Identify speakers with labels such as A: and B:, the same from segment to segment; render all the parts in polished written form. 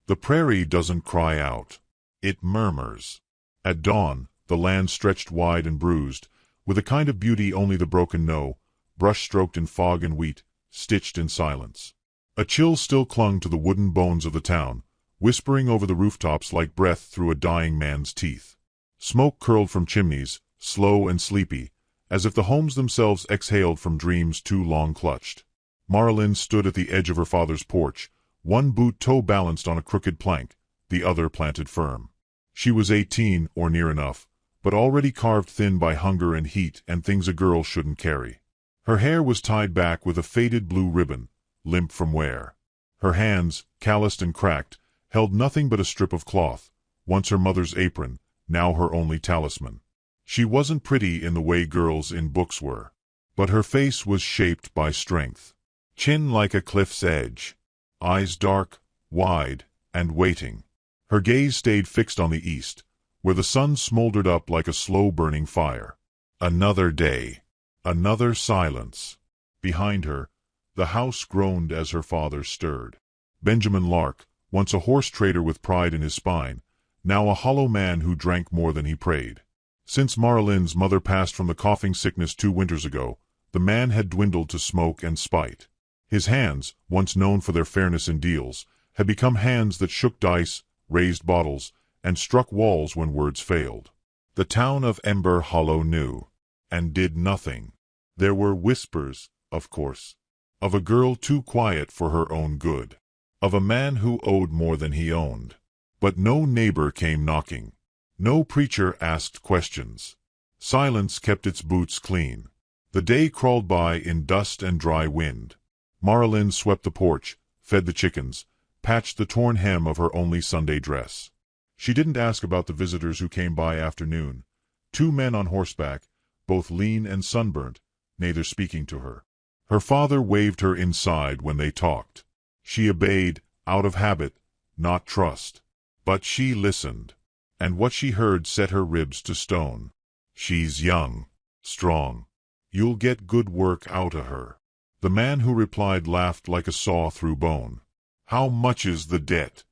A: The prairie doesn't cry out. It murmurs. At dawn, the land stretched wide and bruised, with a kind of beauty only the broken know, brush-stroked in fog and wheat, stitched in silence. A chill still clung to the wooden bones of the town, whispering over the rooftops like breath through a dying man's teeth. Smoke curled from chimneys, slow and sleepy, as if the homes themselves exhaled from dreams too long clutched. Marlin stood at the edge of her father's porch, one boot toe balanced on a crooked plank, the other planted firm. She was 18, or near enough, but already carved thin by hunger and heat and things a girl shouldn't carry. Her hair was tied back with a faded blue ribbon, limp from wear. Her hands, calloused and cracked, held nothing but a strip of cloth, once her mother's apron, now her only talisman. She wasn't pretty in the way girls in books were, but her face was shaped by strength. Chin like a cliff's edge, eyes dark, wide, and waiting. Her gaze stayed fixed on the east, where the sun smoldered up like a slow-burning fire. Another day. Another silence. Behind her, the house groaned as her father stirred. Benjamin Lark, once a horse trader with pride in his spine, now a hollow man who drank more than he prayed. Since Marlin's mother passed from the coughing sickness 2 winters ago, the man had dwindled to smoke and spite. His hands, once known for their fairness in deals, had become hands that shook dice, raised bottles, and struck walls when words failed. The town of Ember Hollow knew, and did nothing. There were whispers, of course, of a girl too quiet for her own good, of a man who owed more than he owned. But no neighbor came knocking. No preacher asked questions. Silence kept its boots clean. The day crawled by in dust and dry wind. Marlin swept the porch, fed the chickens, patched the torn hem of her only Sunday dress. She didn't ask about the visitors who came by after noon. 2 men on horseback, both lean and sunburnt, neither speaking to her. Her father waved her inside when they talked. She obeyed, out of habit, not trust. But she listened, and what she heard set her ribs to stone. She's young, strong. You'll get good work out of her. The man who replied laughed like a saw through bone. How much is the debt?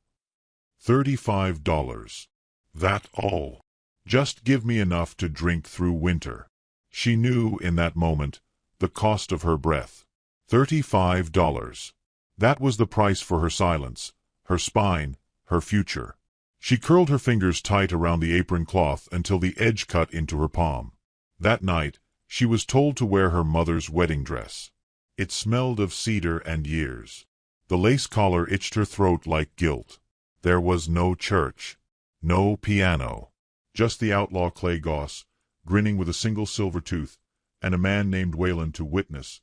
A: $35. That all? Just give me enough to drink through winter. She knew, in that moment, the cost of her breath. $35. That was the price for her silence, her spine, her future. She curled her fingers tight around the apron cloth until the edge cut into her palm. That night, she was told to wear her mother's wedding dress. It smelled of cedar and years. The lace collar itched her throat like guilt. There was no church, no piano, just the outlaw Clay Goss, grinning with a single silver tooth, and a man named Wayland to witness,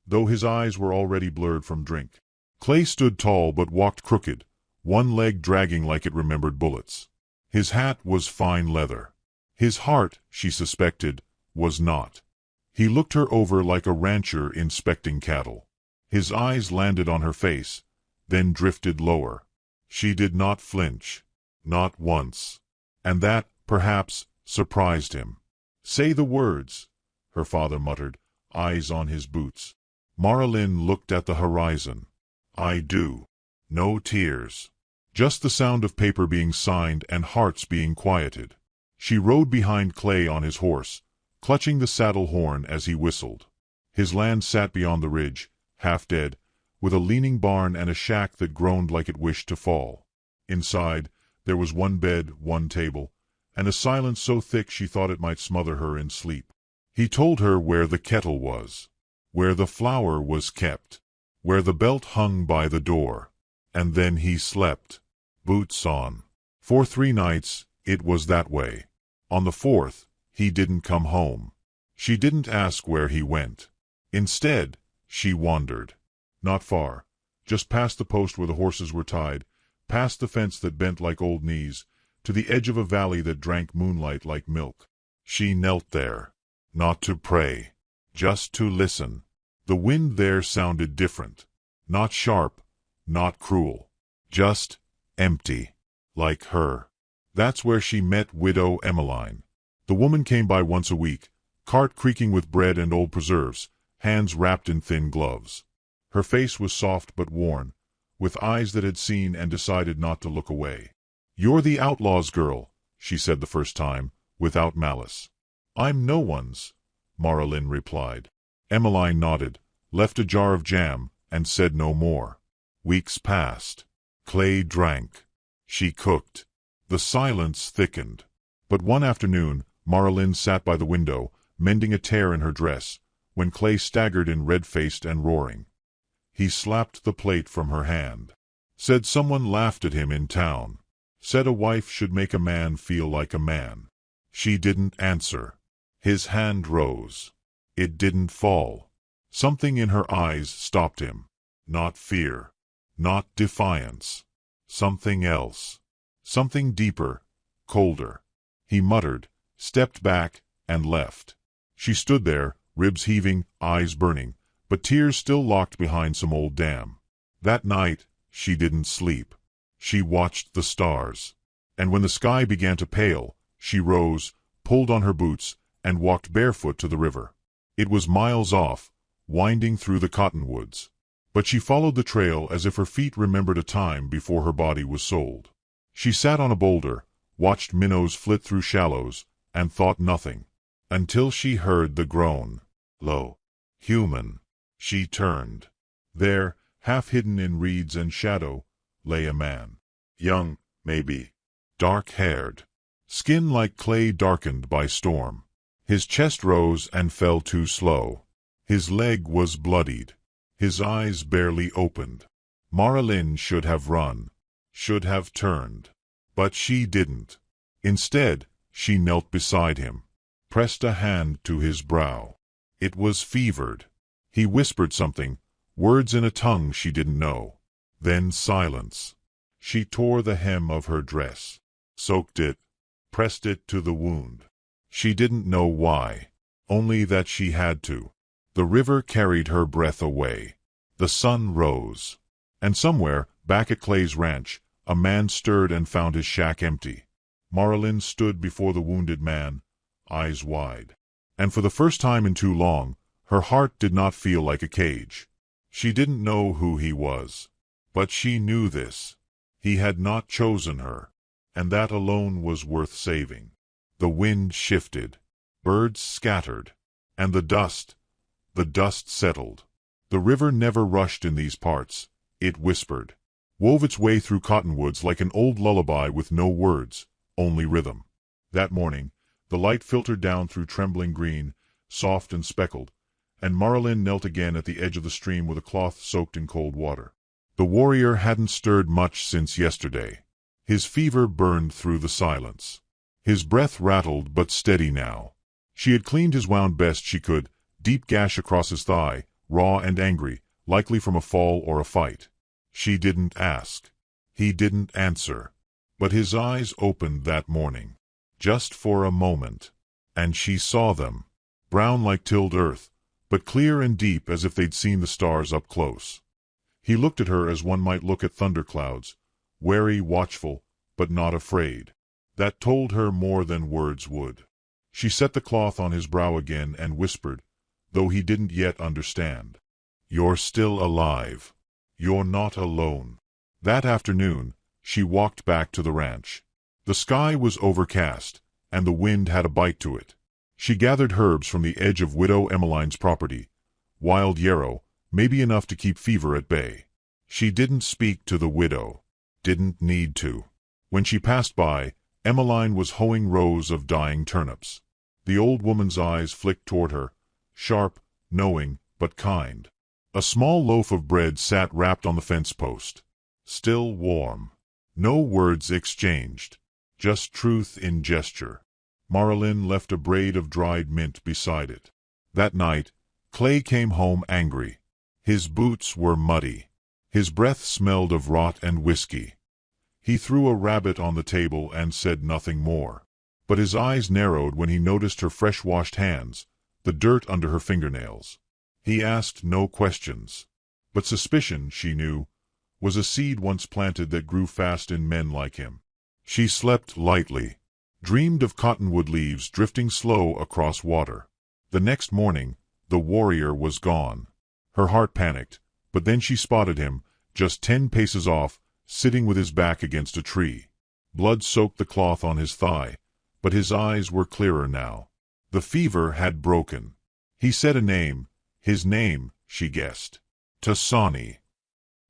A: though his eyes were already blurred from drink. Clay stood tall but walked crooked, one leg dragging like it remembered bullets. His hat was fine leather. His heart, she suspected, was not. He looked her over like a rancher inspecting cattle. His eyes landed on her face, then drifted lower. She did not flinch. Not once. And that, perhaps, surprised him. "Say the words," her father muttered, eyes on his boots. Marlin looked at the horizon. "I do." No tears. Just the sound of paper being signed and hearts being quieted. She rode behind Clay on his horse, clutching the saddle horn as he whistled. His land sat beyond the ridge, half dead, with a leaning barn and a shack that groaned like it wished to fall. Inside, there was one bed, one table, and a silence so thick she thought it might smother her in sleep. He told her where the kettle was, where the flour was kept, where the belt hung by the door. And then he slept, boots on. For 3 nights, it was that way. On the 4th, he didn't come home. She didn't ask where he went. Instead, she wandered. Not far, just past the post where the horses were tied, past the fence that bent like old knees, to the edge of a valley that drank moonlight like milk. She knelt there, not to pray, just to listen. The wind there sounded different, not sharp, not cruel, just empty, like her. That's where she met Widow Emmeline. The woman came by once a week, cart creaking with bread and old preserves, hands wrapped in thin gloves. Her face was soft but worn, with eyes that had seen and decided not to look away. "You're the outlaw's girl," she said the first time, without malice. "I'm no one's," Marilyn replied. Emmeline nodded, left a jar of jam, and said no more. Weeks passed. Clay drank. She cooked. The silence thickened. But one afternoon, Marilyn sat by the window, mending a tear in her dress, when Clay staggered in, red-faced and roaring. He slapped the plate from her hand. Said someone laughed at him in town. Said a wife should make a man feel like a man. She didn't answer. His hand rose. It didn't fall. Something in her eyes stopped him. Not fear. Not defiance. Something else. Something deeper, colder. He muttered, stepped back, and left. She stood there, ribs heaving, eyes burning, but tears still locked behind some old dam. That night, she didn't sleep. She watched the stars. And when the sky began to pale, she rose, pulled on her boots, and walked barefoot to the river. It was miles off, winding through the cottonwoods. But she followed the trail as if her feet remembered a time before her body was sold. She sat on a boulder, watched minnows flit through shallows, and thought nothing, until she heard the groan. Low. Human. She turned. There, half hidden in reeds and shadow, lay a man. Young, maybe. Dark-haired. Skin like clay darkened by storm. His chest rose and fell too slow. His leg was bloodied. His eyes barely opened. Marilyn should have run. Should have turned. But she didn't. Instead, she knelt beside him, pressed a hand to his brow. It was fevered. He whispered something, words in a tongue she didn't know. Then silence. She tore the hem of her dress, soaked it, pressed it to the wound. She didn't know why, only that she had to. The river carried her breath away. The sun rose. And somewhere, back at Clay's ranch, a man stirred and found his shack empty. Marilyn stood before the wounded man, eyes wide. And for the first time in too long, her heart did not feel like a cage. She didn't know who he was. But she knew this. He had not chosen her. And that alone was worth saving. The wind shifted. Birds scattered. And the dust settled. The river never rushed in these parts. It whispered. Wove its way through cottonwoods like an old lullaby with no words, only rhythm. That morning, the light filtered down through trembling green, soft and speckled, and Marilyn knelt again at the edge of the stream with a cloth soaked in cold water. The warrior hadn't stirred much since yesterday. His fever burned through the silence. His breath rattled but steady now. She had cleaned his wound best she could, deep gash across his thigh, raw and angry, likely from a fall or a fight. She didn't ask. He didn't answer. But his eyes opened that morning. Just for a moment. And she saw them. Brown like tilled earth, but clear and deep as if they'd seen the stars up close. He looked at her as one might look at thunderclouds, wary, watchful, but not afraid. That told her more than words would. She set the cloth on his brow again and whispered, though he didn't yet understand. "You're still alive. You're not alone." That afternoon, she walked back to the ranch. The sky was overcast, and the wind had a bite to it. She gathered herbs from the edge of Widow Emmeline's property, wild yarrow, maybe enough to keep fever at bay. She didn't speak to the widow. Didn't need to. When she passed by, Emmeline was hoeing rows of dying turnips. The old woman's eyes flicked toward her, sharp, knowing, but kind. A small loaf of bread sat wrapped on the fence post. Still warm. No words exchanged. Just truth in gesture. Marilyn left a braid of dried mint beside it. That night, Clay came home angry. His boots were muddy. His breath smelled of rot and whiskey. He threw a rabbit on the table and said nothing more. But his eyes narrowed when he noticed her fresh-washed hands, the dirt under her fingernails. He asked no questions. But suspicion, she knew, was a seed once planted that grew fast in men like him. She slept lightly, dreamed of cottonwood leaves drifting slow across water. The next morning, the warrior was gone. Her heart panicked, but then she spotted him, just 10 paces off, sitting with his back against a tree. Blood soaked the cloth on his thigh, but his eyes were clearer now. The fever had broken. He said a name, his name, she guessed. Tasani.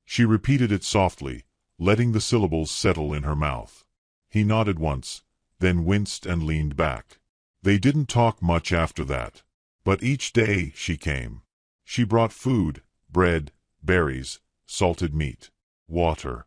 A: She repeated it softly, letting the syllables settle in her mouth. He nodded once, then winced and leaned back. They didn't talk much after that. But each day she came. She brought food, bread, berries, salted meat, water,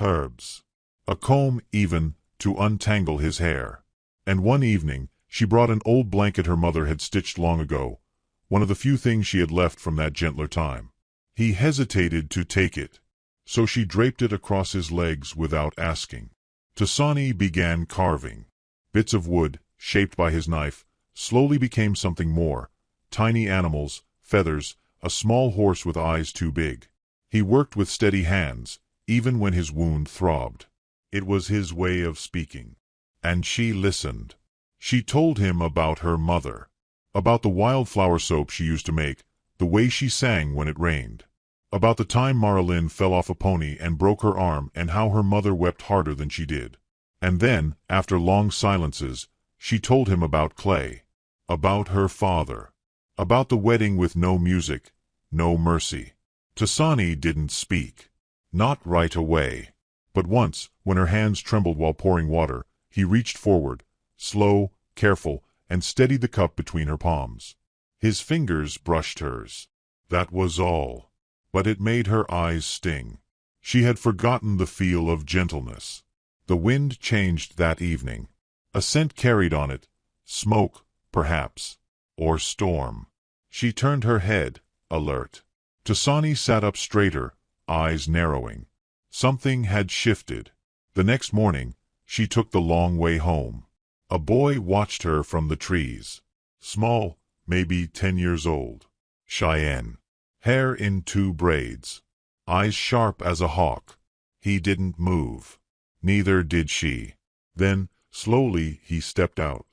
A: herbs, a comb even, to untangle his hair. And one evening, she brought an old blanket her mother had stitched long ago, one of the few things she had left from that gentler time. He hesitated to take it, so she draped it across his legs without asking. Tasani began carving. Bits of wood, shaped by his knife, slowly became something more. Tiny animals, feathers, a small horse with eyes too big. He worked with steady hands, even when his wound throbbed. It was his way of speaking. And she listened. She told him about her mother, about the wildflower soap she used to make, the way she sang when it rained, about the time Marilyn fell off a pony and broke her arm and how her mother wept harder than she did. And then, after long silences, she told him about Clay, about her father, about the wedding with no music, no mercy. Tasani didn't speak. Not right away. But once, when her hands trembled while pouring water, he reached forward, slow, careful, and steadied the cup between her palms. His fingers brushed hers. That was all. But it made her eyes sting. She had forgotten the feel of gentleness. The wind changed that evening. A scent carried on it, smoke, perhaps, or storm. She turned her head, alert. Tasani sat up straighter, eyes narrowing. Something had shifted. The next morning, she took the long way home. A boy watched her from the trees. Small, maybe 10 years old. Cheyenne. Hair in 2 braids. Eyes sharp as a hawk. He didn't move. Neither did she. Then, slowly, he stepped out.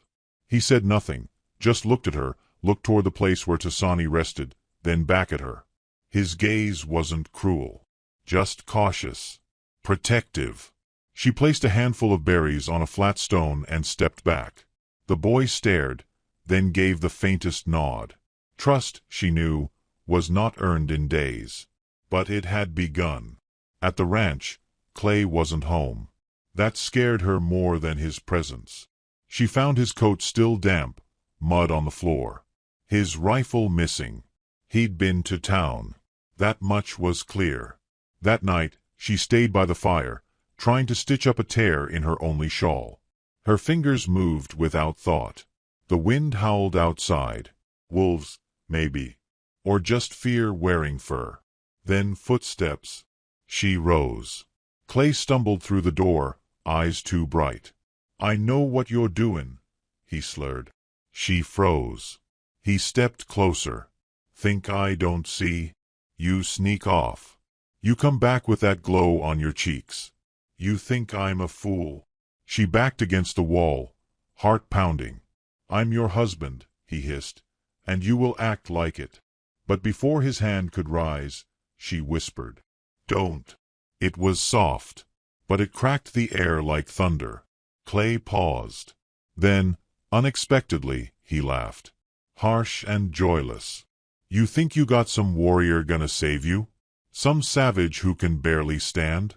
A: He said nothing, just looked at her, looked toward the place where Tasani rested, then back at her. His gaze wasn't cruel. Just cautious. Protective. She placed a handful of berries on a flat stone and stepped back. The boy stared, then gave the faintest nod. Trust, she knew, was not earned in days. But it had begun. At the ranch, Clay wasn't home. That scared her more than his presence. She found his coat still damp, mud on the floor. His rifle missing. He'd been to town. That much was clear. That night, she stayed by the fire, trying to stitch up a tear in her only shawl. Her fingers moved without thought. The wind howled outside. Wolves, maybe. Or just fear wearing fur. Then footsteps. She rose. Clay stumbled through the door, eyes too bright. "I know what you're doin'," he slurred. She froze. He stepped closer. "Think I don't see? You sneak off. You come back with that glow on your cheeks. You think I'm a fool." She backed against the wall, heart pounding. "I'm your husband," he hissed, "and you will act like it." But before his hand could rise, she whispered, "Don't." It was soft, but it cracked the air like thunder. Clay paused. Then, unexpectedly, he laughed. Harsh and joyless. "You think you got some warrior gonna save you? Some savage who can barely stand?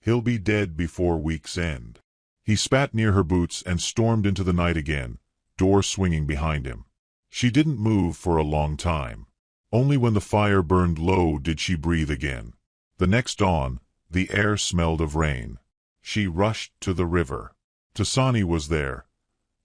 A: He'll be dead before week's end." He spat near her boots and stormed into the night again, door swinging behind him. She didn't move for a long time. Only when the fire burned low did she breathe again. The next dawn, the air smelled of rain. She rushed to the river. Tasani was there,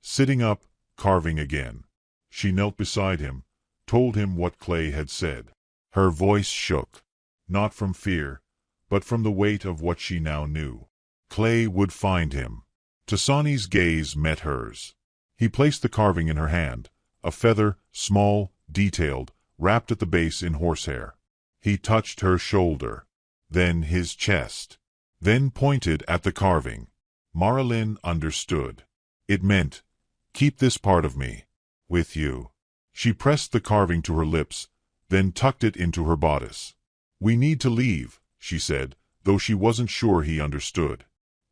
A: sitting up, carving again. She knelt beside him, told him what Clay had said. Her voice shook, not from fear, but from the weight of what she now knew. Clay would find him. Tasani's gaze met hers. He placed the carving in her hand, a feather, small, detailed, wrapped at the base in horsehair. He touched her shoulder, then his chest, then pointed at the carving. Marilyn understood. It meant, "Keep this part of me with you." She pressed the carving to her lips, then tucked it into her bodice. "We need to leave," she said, though she wasn't sure he understood.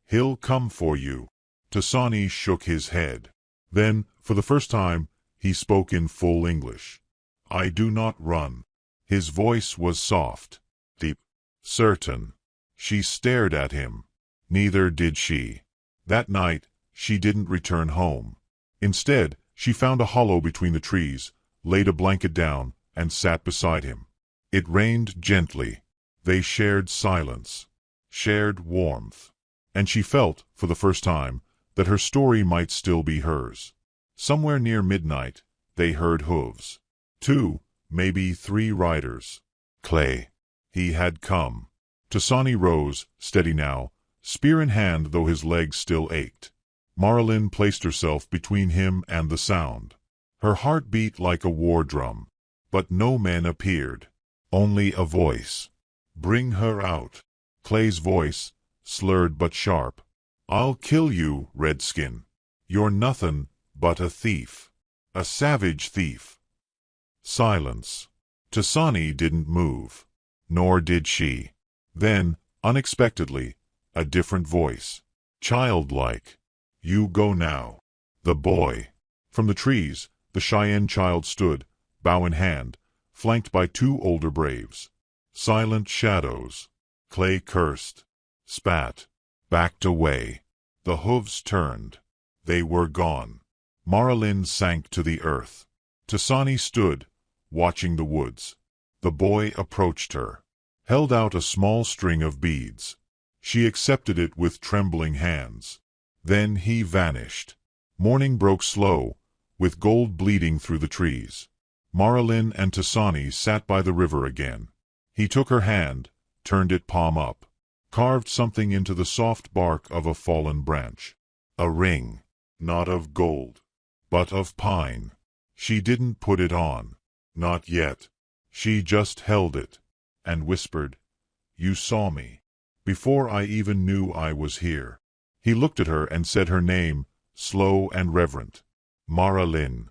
A: "He'll come for you." Tasani shook his head. Then, for the first time, he spoke in full English. "I do not run." His voice was soft, deep, certain. She stared at him. Neither did she. That night, she didn't return home. Instead, she found a hollow between the trees, laid a blanket down, and sat beside him. It rained gently. They shared silence, shared warmth. And she felt, for the first time, that her story might still be hers. Somewhere near midnight, they heard hooves. 2, maybe 3 riders. Clay. He had come. Tasani rose, steady now, spear in hand though his legs still ached. Marilyn placed herself between him and the sound. Her heart beat like a war drum. But no men appeared. Only a voice. "Bring her out." Clay's voice, slurred but sharp. "I'll kill you, Redskin. You're nothing but a thief. A savage thief." Silence. Tasani didn't move. Nor did she. Then, unexpectedly, a different voice. Childlike. "You go now." The boy. From the trees, the Cheyenne child stood, bow in hand, flanked by 2 older braves. Silent shadows. Clay cursed, spat, backed away. The hooves turned. They were gone. Marilyn sank to the earth. Tasani stood, watching the woods. The boy approached her, held out a small string of beads. She accepted it with trembling hands. Then he vanished. Morning broke slow, with gold bleeding through the trees. Marilyn and Tasani sat by the river again. He took her hand, turned it palm up, carved something into the soft bark of a fallen branch. A ring, not of gold, but of pine. She didn't put it on. Not yet. She just held it, and whispered, "You saw me, before I even knew I was here." He looked at her and said her name, slow and reverent. Marilyn.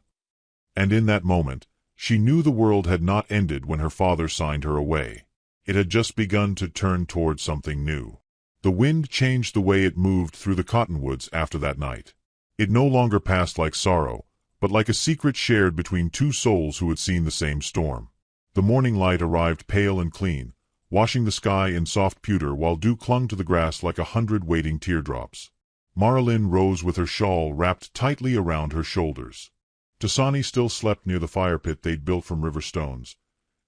A: And in that moment, she knew the world had not ended when her father signed her away. It had just begun to turn toward something new. The wind changed the way it moved through the cottonwoods after that night. It no longer passed like sorrow, but like a secret shared between 2 souls who had seen the same storm. The morning light arrived pale and clean, washing the sky in soft pewter while dew clung to the grass like 100 waiting teardrops. Marilyn rose with her shawl wrapped tightly around her shoulders. Tasani still slept near the fire pit they'd built from river stones.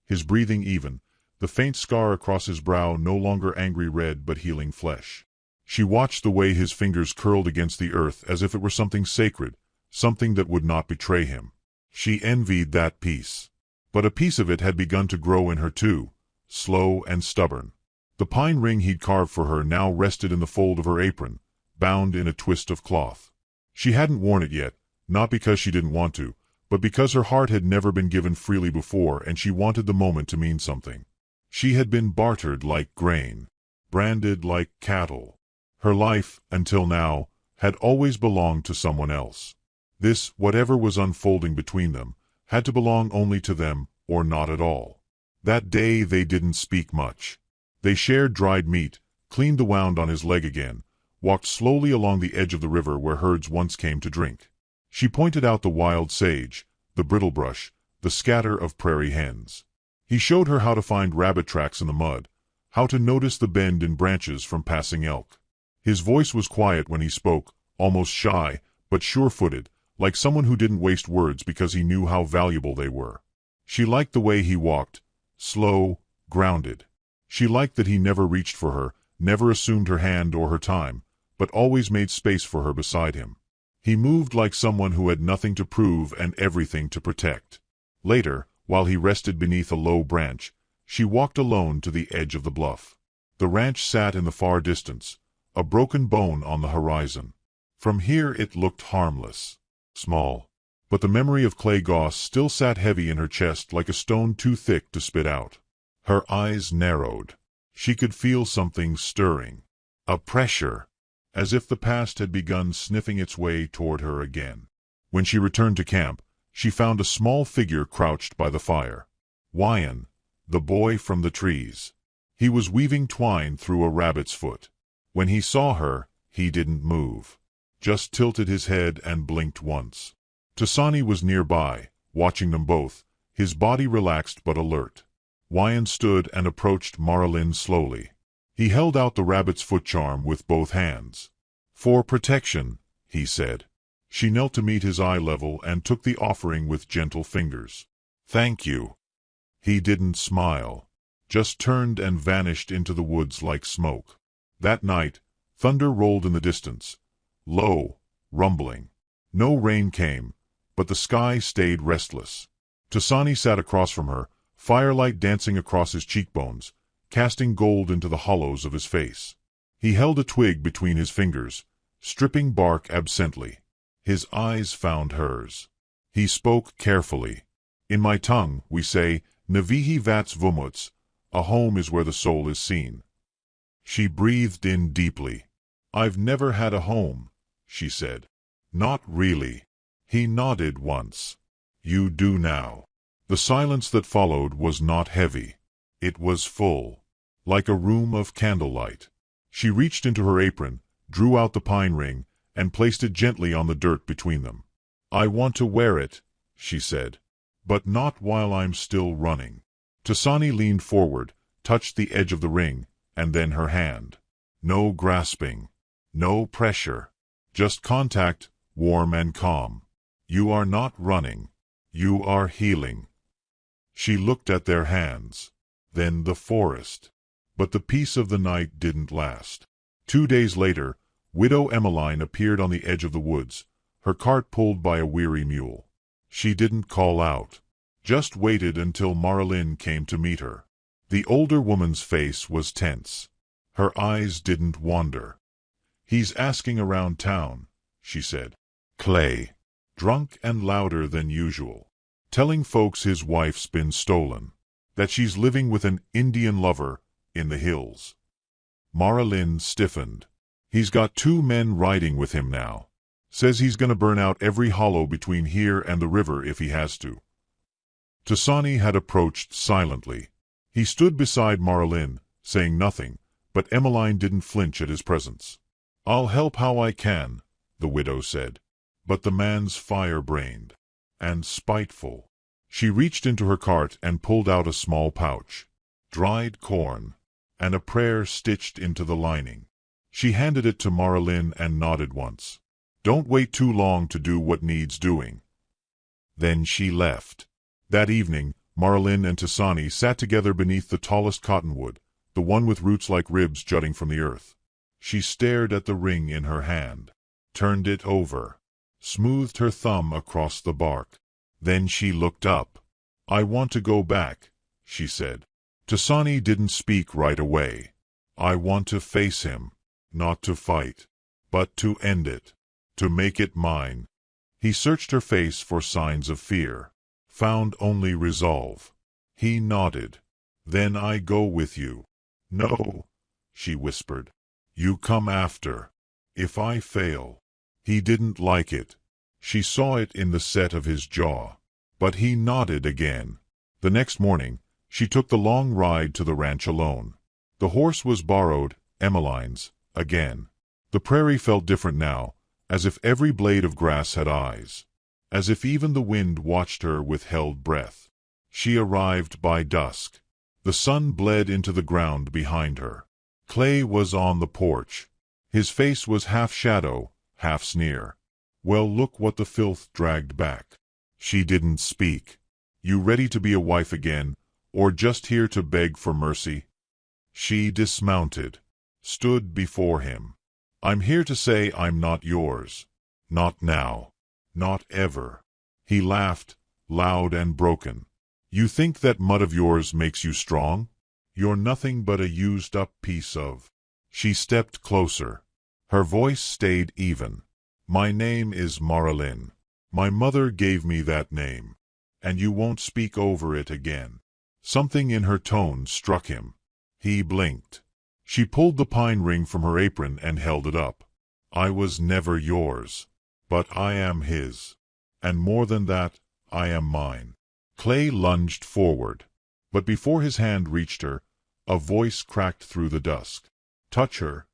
A: His breathing even, the faint scar across his brow no longer angry red but healing flesh. She watched the way his fingers curled against the earth as if it were something sacred, something that would not betray him. She envied that peace. But a piece of it had begun to grow in her too, slow and stubborn. The pine ring he'd carved for her now rested in the fold of her apron, bound in a twist of cloth. She hadn't worn it yet, not because she didn't want to, but because her heart had never been given freely before and she wanted the moment to mean something. She had been bartered like grain, branded like cattle. Her life, until now, had always belonged to someone else. This, whatever was unfolding between them, had to belong only to them or not at all. That day they didn't speak much. They shared dried meat, cleaned the wound on his leg again, walked slowly along the edge of the river where herds once came to drink. She pointed out the wild sage, the brittlebrush, the scatter of prairie hens. He showed her how to find rabbit tracks in the mud, how to notice the bend in branches from passing elk. His voice was quiet when he spoke, almost shy, but sure-footed, like someone who didn't waste words because he knew how valuable they were. She liked the way he walked, slow, grounded. She liked that he never reached for her, never assumed her hand or her time, but always made space for her beside him. He moved like someone who had nothing to prove and everything to protect. Later, while he rested beneath a low branch, she walked alone to the edge of the bluff. The ranch sat in the far distance, a broken bone on the horizon. From here it looked harmless, small. But the memory of Clay Goss still sat heavy in her chest like a stone too thick to spit out. Her eyes narrowed. She could feel something stirring. A pressure, as if the past had begun sniffing its way toward her again. When she returned to camp, she found a small figure crouched by the fire. Cheyenne, the boy from the trees. He was weaving twine through a rabbit's foot. When he saw her, he didn't move. Just tilted his head and blinked once. Tasani was nearby, watching them both, his body relaxed but alert. Cheyenne stood and approached Marilyn slowly. He held out the rabbit's foot charm with both hands. "For protection," he said. She knelt to meet his eye level and took the offering with gentle fingers. "Thank you." He didn't smile, just turned and vanished into the woods like smoke. That night, thunder rolled in the distance, low, rumbling. No rain came, but the sky stayed restless. Tasani sat across from her, firelight dancing across his cheekbones, casting gold into the hollows of his face. He held a twig between his fingers, stripping bark absently. His eyes found hers. He spoke carefully. "In my tongue, we say, Navihi vats vumuts, a home is where the soul is seen." She breathed in deeply. "I've never had a home," she said. "Not really." He nodded once. "You do now." The silence that followed was not heavy. It was full, like a room of candlelight. She reached into her apron, drew out the pine ring, and placed it gently on the dirt between them. "I want to wear it," she said, "but not while I'm still running." Tasani leaned forward, touched the edge of the ring, and then her hand. No grasping, no pressure, just contact, warm and calm. "You are not running. You are healing." She looked at their hands, then the forest. But the peace of the night didn't last. 2 days later, Widow Emmeline appeared on the edge of the woods, her cart pulled by a weary mule. She didn't call out, just waited until Marilyn came to meet her. The older woman's face was tense. Her eyes didn't wander. "He's asking around town," she said. "Clay. Drunk and louder than usual. Telling folks his wife's been stolen. That she's living with an Indian lover in the hills." Marilyn stiffened. "He's got 2 men riding with him now. Says he's gonna burn out every hollow between here and the river if he has to." Tasani had approached silently. He stood beside Marilyn, saying nothing, but Emmeline didn't flinch at his presence. "I'll help how I can," the widow said. But the man's fire-brained and spiteful. She reached into her cart and pulled out a small pouch. Dried corn, and a prayer stitched into the lining. She handed it to Marilyn and nodded once. "Don't wait too long to do what needs doing." Then she left. That evening, Marilyn and Tasani sat together beneath the tallest cottonwood, the one with roots like ribs jutting from the earth. She stared at the ring in her hand, turned it over, smoothed her thumb across the bark. Then she looked up. "I want to go back," she said. Tasani didn't speak right away. "I want to face him, not to fight, but to end it, to make it mine." He searched her face for signs of fear, found only resolve. He nodded. "Then I go with you." "No," she whispered. "You come after. If I fail." He didn't like it. She saw it in the set of his jaw. But he nodded again. The next morning, she took the long ride to the ranch alone. The horse was borrowed, Emmeline's, again. The prairie felt different now, as if every blade of grass had eyes. As if even the wind watched her with held breath. She arrived by dusk. The sun bled into the ground behind her. Clay was on the porch. His face was half shadow, half sneer. "Well, look what the filth dragged back." She didn't speak. "You ready to be a wife again, or just here to beg for mercy?" She dismounted, stood before him. "I'm here to say I'm not yours. Not now. Not ever." He laughed, loud and broken. "You think that mud of yours makes you strong? You're nothing but a used-up piece of—" She stepped closer. Her voice stayed even. "My name is Marilyn. My mother gave me that name. And you won't speak over it again." Something in her tone struck him. He blinked. She pulled the pine ring from her apron and held it up. "I was never yours. But I am his. And more than that, I am mine." Clay lunged forward. But before his hand reached her, A voice cracked through the dusk. "Touch her,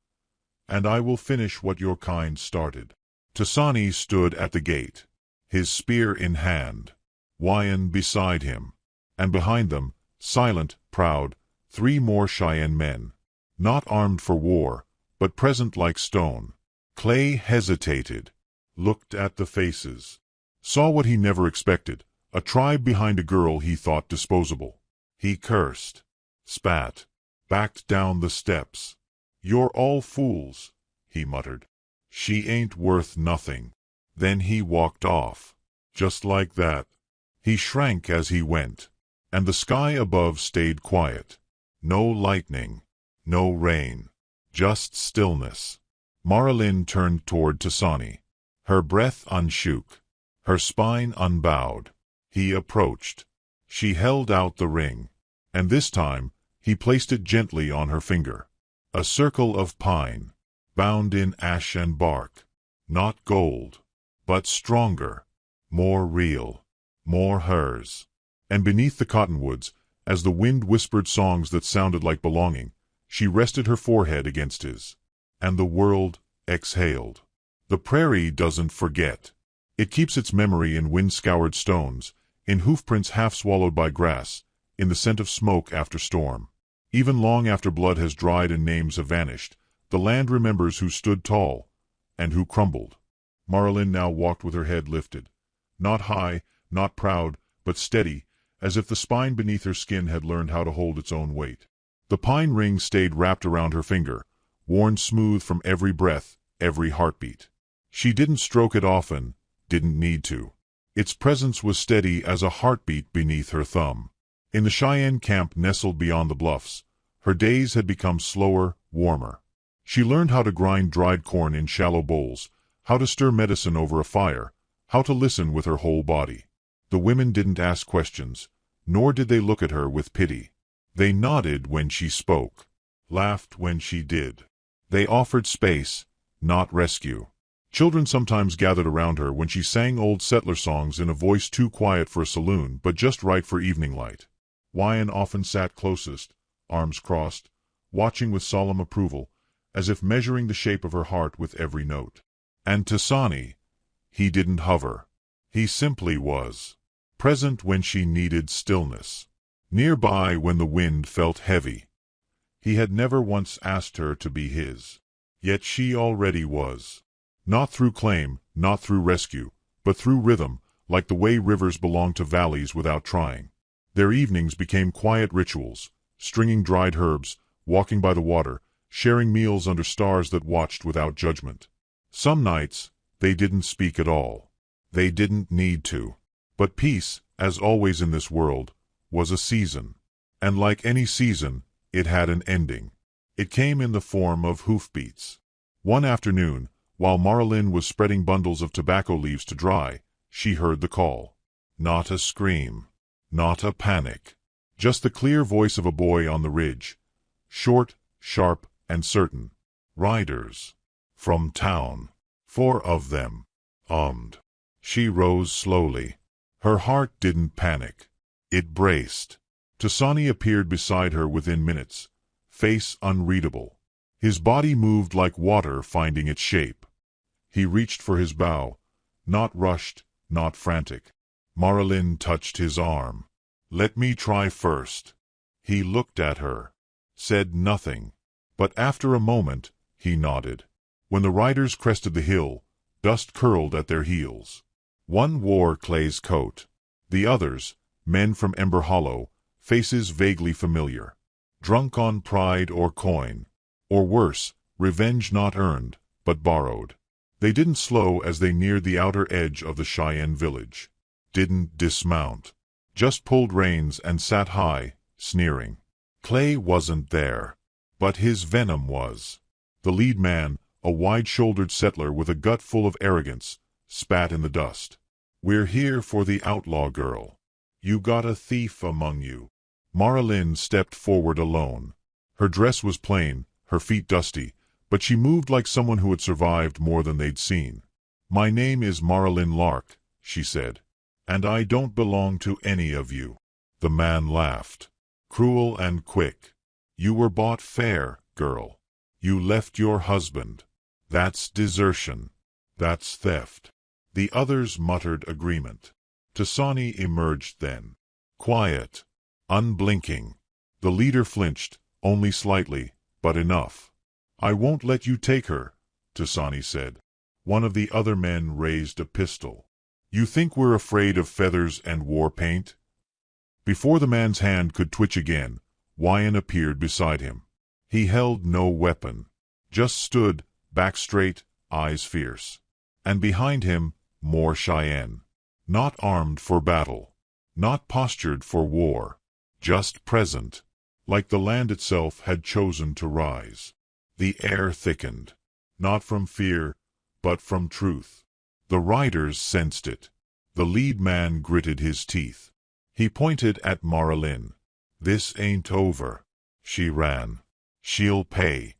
A: and I will finish what your kind started." Tasani stood at the gate, his spear in hand, Cheyenne beside him, and behind them, silent, proud, 3 more Cheyenne men, not armed for war, but present like stone. Clay hesitated, looked at the faces, saw what he never expected, a tribe behind a girl he thought disposable. He cursed, spat, backed down the steps. "You're all fools," he muttered. "She ain't worth nothing." Then he walked off. Just like that. He shrank as he went, and the sky above stayed quiet. No lightning, no rain, just stillness. Marilyn turned toward Tasani, her breath unshook, her spine unbowed. He approached. She held out the ring, and this time he placed it gently on her finger. A circle of pine, bound in ash and bark. Not gold, but stronger, more real, more hers. And beneath the cottonwoods, as the wind whispered songs that sounded like belonging, she rested her forehead against his. And the world exhaled. The prairie doesn't forget. It keeps its memory in wind-scoured stones, in hoofprints half-swallowed by grass, in the scent of smoke after storm. Even long after blood has dried and names have vanished, the land remembers who stood tall, and who crumbled. Marilyn now walked with her head lifted. Not high, not proud, but steady, as if the spine beneath her skin had learned how to hold its own weight. The pine ring stayed wrapped around her finger, worn smooth from every breath, every heartbeat. She didn't stroke it often, didn't need to. Its presence was steady as a heartbeat beneath her thumb. In the Cheyenne camp nestled beyond the bluffs, her days had become slower, warmer. She learned how to grind dried corn in shallow bowls, how to stir medicine over a fire, how to listen with her whole body. The women didn't ask questions, nor did they look at her with pity. They nodded when she spoke, laughed when she did. They offered space, not rescue. Children sometimes gathered around her when she sang old settler songs in a voice too quiet for a saloon but just right for evening light. Cheyenne often sat closest, arms crossed, watching with solemn approval, as if measuring the shape of her heart with every note. And Tasani, he didn't hover. He simply was. Present when she needed stillness. Nearby when the wind felt heavy. He had never once asked her to be his. Yet she already was. Not through claim, not through rescue, but through rhythm, like the way rivers belong to valleys without trying. Their evenings became quiet rituals, stringing dried herbs, walking by the water, sharing meals under stars that watched without judgment. Some nights, they didn't speak at all. They didn't need to. But peace, as always in this world, was a season. And like any season, it had an ending. It came in the form of hoofbeats. One afternoon, while Marilyn was spreading bundles of tobacco leaves to dry, she heard the call. Not a scream. Not a panic. Just the clear voice of a boy on the ridge. Short, sharp, and certain. Riders. From town. 4 of them. She rose slowly. Her heart didn't panic. It braced. Tasani appeared beside her within minutes, face unreadable. His body moved like water finding its shape. He reached for his bow, not rushed, not frantic. Marilyn touched his arm. "Let me try first." He looked at her, said nothing, but after a moment, he nodded. When the riders crested the hill, dust curled at their heels. One wore Clay's coat. The others, men from Ember Hollow, faces vaguely familiar. Drunk on pride or coin. Or worse, revenge not earned, but borrowed. They didn't slow as they neared the outer edge of the Cheyenne village. Didn't dismount. Just pulled reins and sat high, sneering. Clay wasn't there. But his venom was. The lead man, a wide-shouldered settler with a gut full of arrogance, spat in the dust. "We're here for the outlaw girl. You got a thief among you." Marilyn stepped forward alone. Her dress was plain, her feet dusty, but she moved like someone who had survived more than they'd seen. "My name is Marilyn Lark," she said, "and I don't belong to any of you." The man laughed. Cruel and quick. You were bought fair, girl. You left your husband. That's desertion. That's theft. The others muttered agreement. Tasani emerged then. Quiet. Unblinking. The leader flinched, only slightly, but enough. I won't let you take her, Tasani said. One of the other men raised a pistol. You think we're afraid of feathers and war paint? Before the man's hand could twitch again, Cheyenne appeared beside him. He held no weapon, just stood, back straight, eyes fierce. And behind him, more Cheyenne. Not armed for battle. Not postured for war. Just present. Like the land itself had chosen to rise. The air thickened. Not from fear, but from truth. The riders sensed it. The lead man gritted his teeth. He pointed at Marilyn. This ain't over. She ran. She'll pay.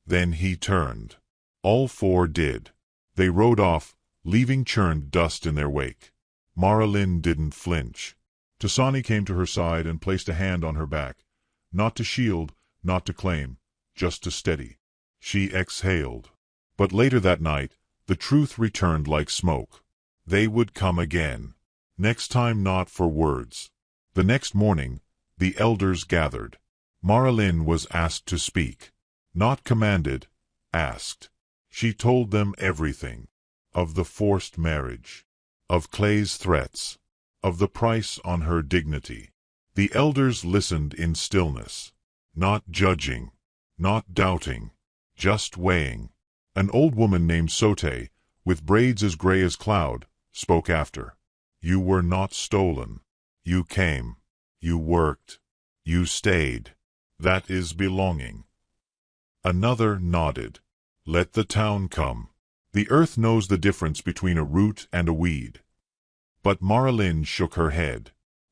A: Then he turned. All four did. They rode off, leaving churned dust in their wake. Marilyn didn't flinch. Tasani came to her side and placed a hand on her back. Not to shield, not to claim, just to steady. She exhaled. But later that night, the truth returned like smoke. They would come again. Next time not for words. The next morning, the elders gathered. Marilyn was asked to speak. Not commanded, asked. She told them everything. Of the forced marriage. Of Clay's threats. Of the price on her dignity. The elders listened in stillness. Not judging. Not doubting. Just weighing. An old woman named Sote, with braids as gray as cloud, spoke after. You were not stolen. You came. You worked. You stayed. That is belonging. Another nodded. Let the town come. The earth knows the difference between a root and a weed. But Marilyn shook her head.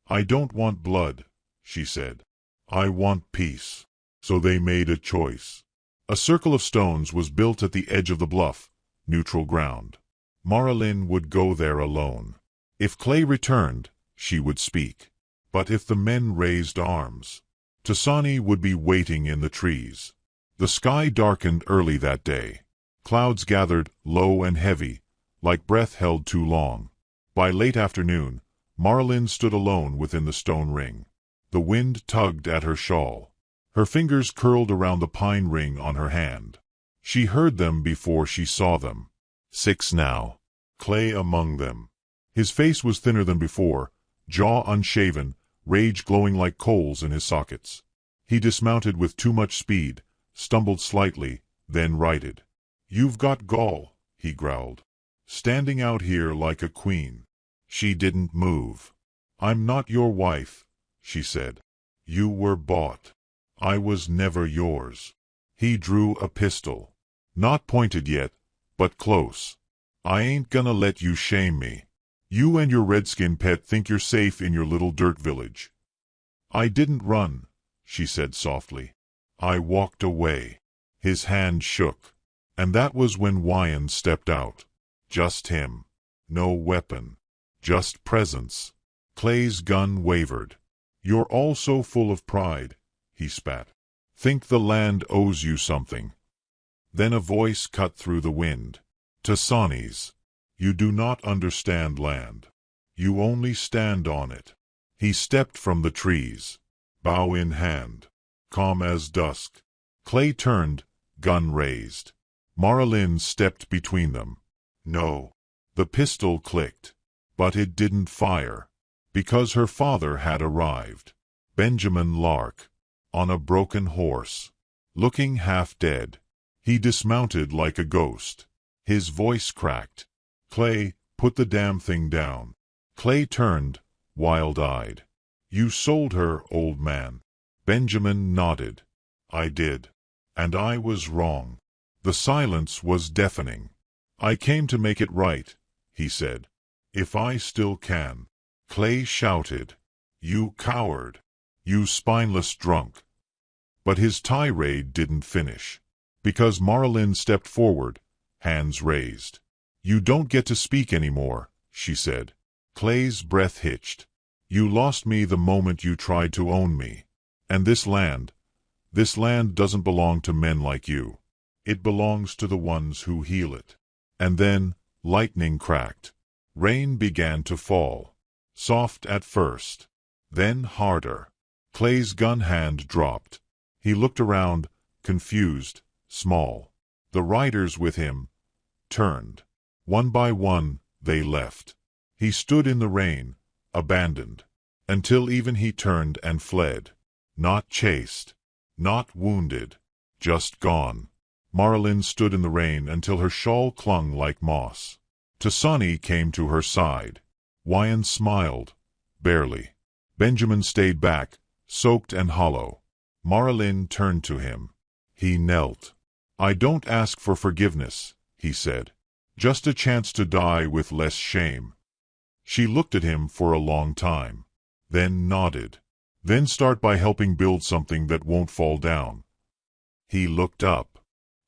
A: I don't want blood, she said. I want peace. So they made a choice. A circle of stones was built at the edge of the bluff, neutral ground. Marilyn would go there alone. If Clay returned, she would speak. But if the men raised arms, Tasani would be waiting in the trees. The sky darkened early that day. Clouds gathered, low and heavy, like breath held too long. By late afternoon, Marilyn stood alone within the stone ring. The wind tugged at her shawl. Her fingers curled around the pine ring on her hand. She heard them before she saw them. 6 now. Clay among them. His face was thinner than before, jaw unshaven, rage glowing like coals in his sockets. He dismounted with too much speed, stumbled slightly, then righted. You've got gall, he growled. Standing out here like a queen. She didn't move. I'm not your wife, she said. You were bought. I was never yours. He drew a pistol. Not pointed yet, but close. I ain't gonna let you shame me. You and your redskin pet think you're safe in your little dirt village. I didn't run, she said softly. I walked away. His hand shook. And that was when Cheyenne stepped out. Just him. No weapon. Just presence. Clay's gun wavered. You're all so full of pride, he spat. Think the land owes you something. Then a voice cut through the wind. Tasani's. You do not understand land. You only stand on it. He stepped from the trees, bow in hand, calm as dusk. Clay turned, gun raised. Marilyn stepped between them. No. The pistol clicked. But it didn't fire. Because her father had arrived. Benjamin Lark. On a broken horse. Looking half dead. He dismounted like a ghost. His voice cracked. Clay, put the damn thing down. Clay turned, wild-eyed. You sold her, old man. Benjamin nodded. I did. And I was wrong. The silence was deafening. I came to make it right, he said. If I still can. Clay shouted. You coward. You spineless drunk. But his tirade didn't finish. Because Marilyn stepped forward, hands raised. You don't get to speak anymore, she said. Clay's breath hitched. You lost me the moment you tried to own me. And this land, This land doesn't belong to men like you. It belongs to the ones who heal it. And then, lightning cracked. Rain began to fall. Soft at first. Then harder. Clay's gun hand dropped. He looked around, confused, small. The riders with him turned. One by one, they left. He stood in the rain, abandoned, until even he turned and fled. Not chased. Not wounded. Just gone. Marilyn stood in the rain until her shawl clung like moss. Tasani came to her side. Wyan smiled. Barely. Benjamin stayed back, soaked and hollow. Marilyn turned to him. He knelt. "I don't ask for forgiveness," he said. "Just a chance to die with less shame." She looked at him for a long time. Then nodded. "Then start by helping build something that won't fall down." He looked up.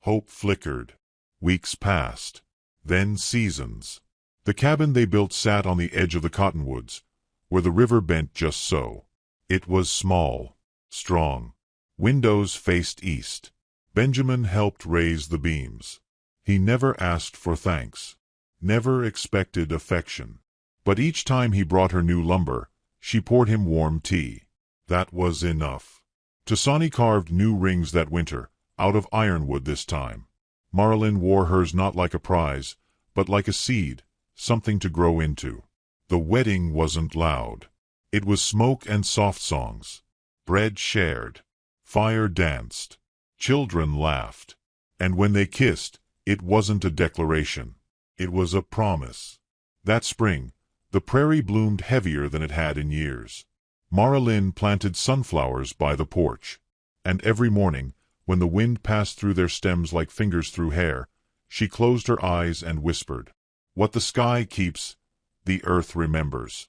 A: Hope flickered. Weeks passed. Then seasons. The cabin they built sat on the edge of the cottonwoods, where the river bent just so. It was small, strong. Windows faced east. Benjamin helped raise the beams. He never asked for thanks. Never expected affection. But each time he brought her new lumber, she poured him warm tea. That was enough. Tasani carved new rings that winter, out of ironwood this time. Marilyn wore hers not like a prize, but like a seed, something to grow into. The wedding wasn't loud. It was smoke and soft songs. Bread shared. Fire danced. Children laughed. And when they kissed, it wasn't a declaration. It was a promise. That spring, the prairie bloomed heavier than it had in years. Marilyn planted sunflowers by the porch. And every morning, when the wind passed through their stems like fingers through hair, she closed her eyes and whispered, "What the sky keeps, the earth remembers."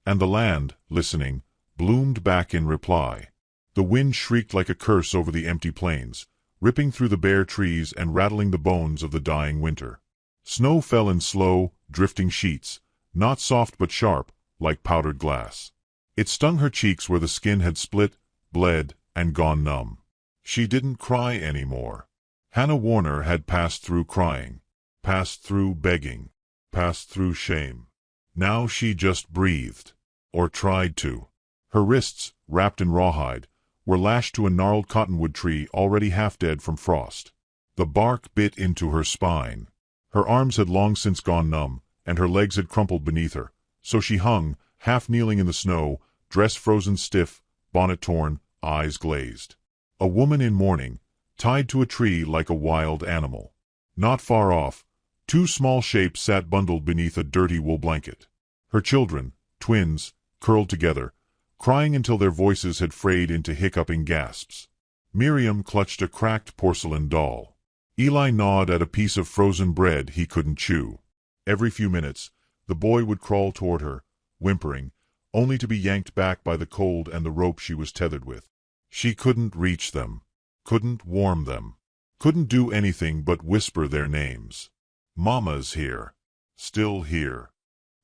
A: And the land, listening, bloomed back in reply. The wind shrieked like a curse over the empty plains, ripping through the bare trees and rattling the bones of the dying winter. Snow fell in slow, drifting sheets, not soft but sharp, like powdered glass. It stung her cheeks where the skin had split, bled, and gone numb. She didn't cry anymore. Hannah Warner had passed through crying, passed through begging, passed through shame. Now she just breathed, or tried to. Her wrists, wrapped in rawhide, were lashed to a gnarled cottonwood tree already half dead from frost. The bark bit into her spine. Her arms had long since gone numb, and her legs had crumpled beneath her, so she hung, half kneeling in the snow, dress frozen stiff, bonnet torn, eyes glazed. A woman in mourning, tied to a tree like a wild animal. Not far off, two small shapes sat bundled beneath a dirty wool blanket. Her children, twins, curled together, crying until their voices had frayed into hiccuping gasps. Miriam clutched a cracked porcelain doll. Eli gnawed at a piece of frozen bread he couldn't chew. Every few minutes, the boy would crawl toward her, whimpering, only to be yanked back by the cold and the rope she was tethered with. She couldn't reach them, couldn't warm them, couldn't do anything but whisper their names. Mama's here. Still here.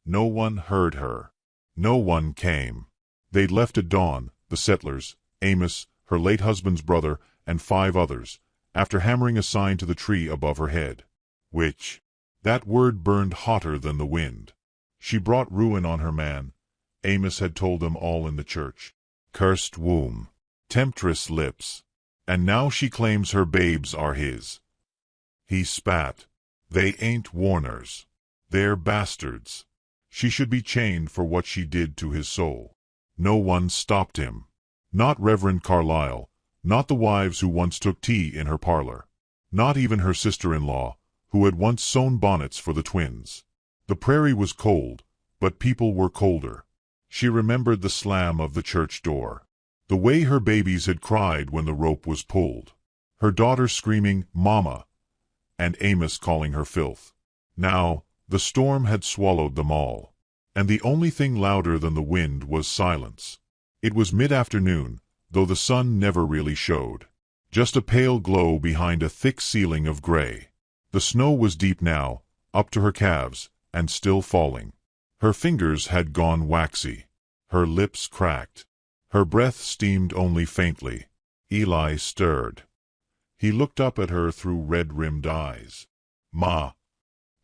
A: No one heard her. No one came. They'd left at dawn, the settlers, Amos, her late husband's brother, and 5 others, after hammering a sign to the tree above her head. Which? That word burned hotter than the wind. She brought ruin on her man. Amos had told them all in the church. Cursed womb. Temptress lips. And now she claims her babes are his. He spat. They ain't Warners. They're bastards. She should be chained for what she did to his soul. No one stopped him. Not Reverend Carlyle, not the wives who once took tea in her parlor. Not even her sister-in-law, who had once sewn bonnets for the twins. The prairie was cold, but people were colder. She remembered the slam of the church door. The way her babies had cried when the rope was pulled. Her daughter screaming, "Mama!" and Amos calling her filth. Now, the storm had swallowed them all. And the only thing louder than the wind was silence. It was mid-afternoon, though the sun never really showed. Just a pale glow behind a thick ceiling of gray. The snow was deep now, up to her calves, and still falling. Her fingers had gone waxy. Her lips cracked. Her breath steamed only faintly. Eli stirred. He looked up at her through red-rimmed eyes. "Ma."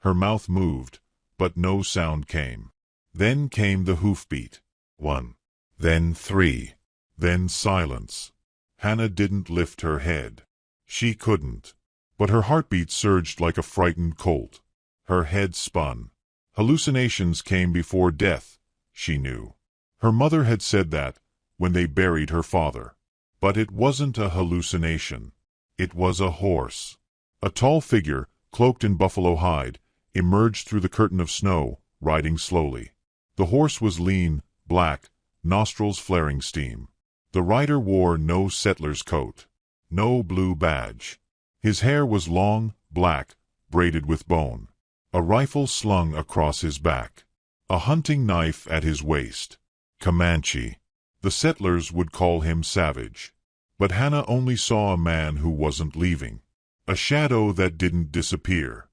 A: Her mouth moved, but no sound came. Then came the hoofbeat. 1. Then 3. Then silence. Hannah didn't lift her head. She couldn't. But her heartbeat surged like a frightened colt. Her head spun. Hallucinations came before death, she knew. Her mother had said that, when they buried her father. But it wasn't a hallucination. It was a horse. A tall figure, cloaked in buffalo hide, emerged through the curtain of snow, riding slowly. The horse was lean, black, nostrils flaring steam. The rider wore no settler's coat, no blue badge. His hair was long, black, braided with bone. A rifle slung across his back. A hunting knife at his waist. Comanche. The settlers would call him savage. But Hannah only saw a man who wasn't leaving. A shadow that didn't disappear.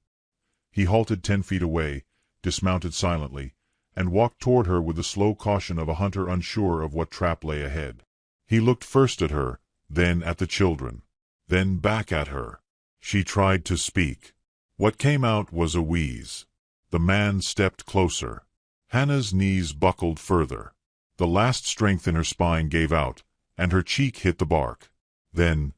A: He halted 10 feet away, dismounted silently, and walked toward her with the slow caution of a hunter unsure of what trap lay ahead. He looked first at her, then at the children, then back at her. She tried to speak. What came out was a wheeze. The man stepped closer. Hannah's knees buckled further. The last strength in her spine gave out, and her cheek hit the bark. Then,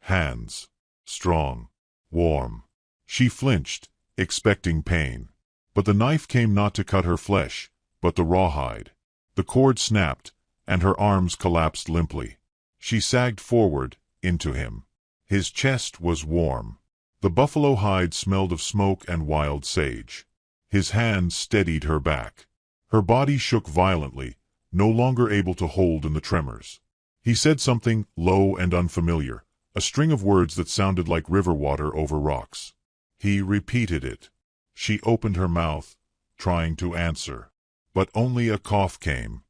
A: hands. Strong. Warm. She flinched, expecting pain. But the knife came not to cut her flesh, but the rawhide. The cord snapped, and her arms collapsed limply. She sagged forward, into him. His chest was warm. The buffalo hide smelled of smoke and wild sage. His hands steadied her back. Her body shook violently, no longer able to hold in the tremors. He said something low and unfamiliar, a string of words that sounded like river water over rocks. He repeated it. She opened her mouth, trying to answer. But only a cough came.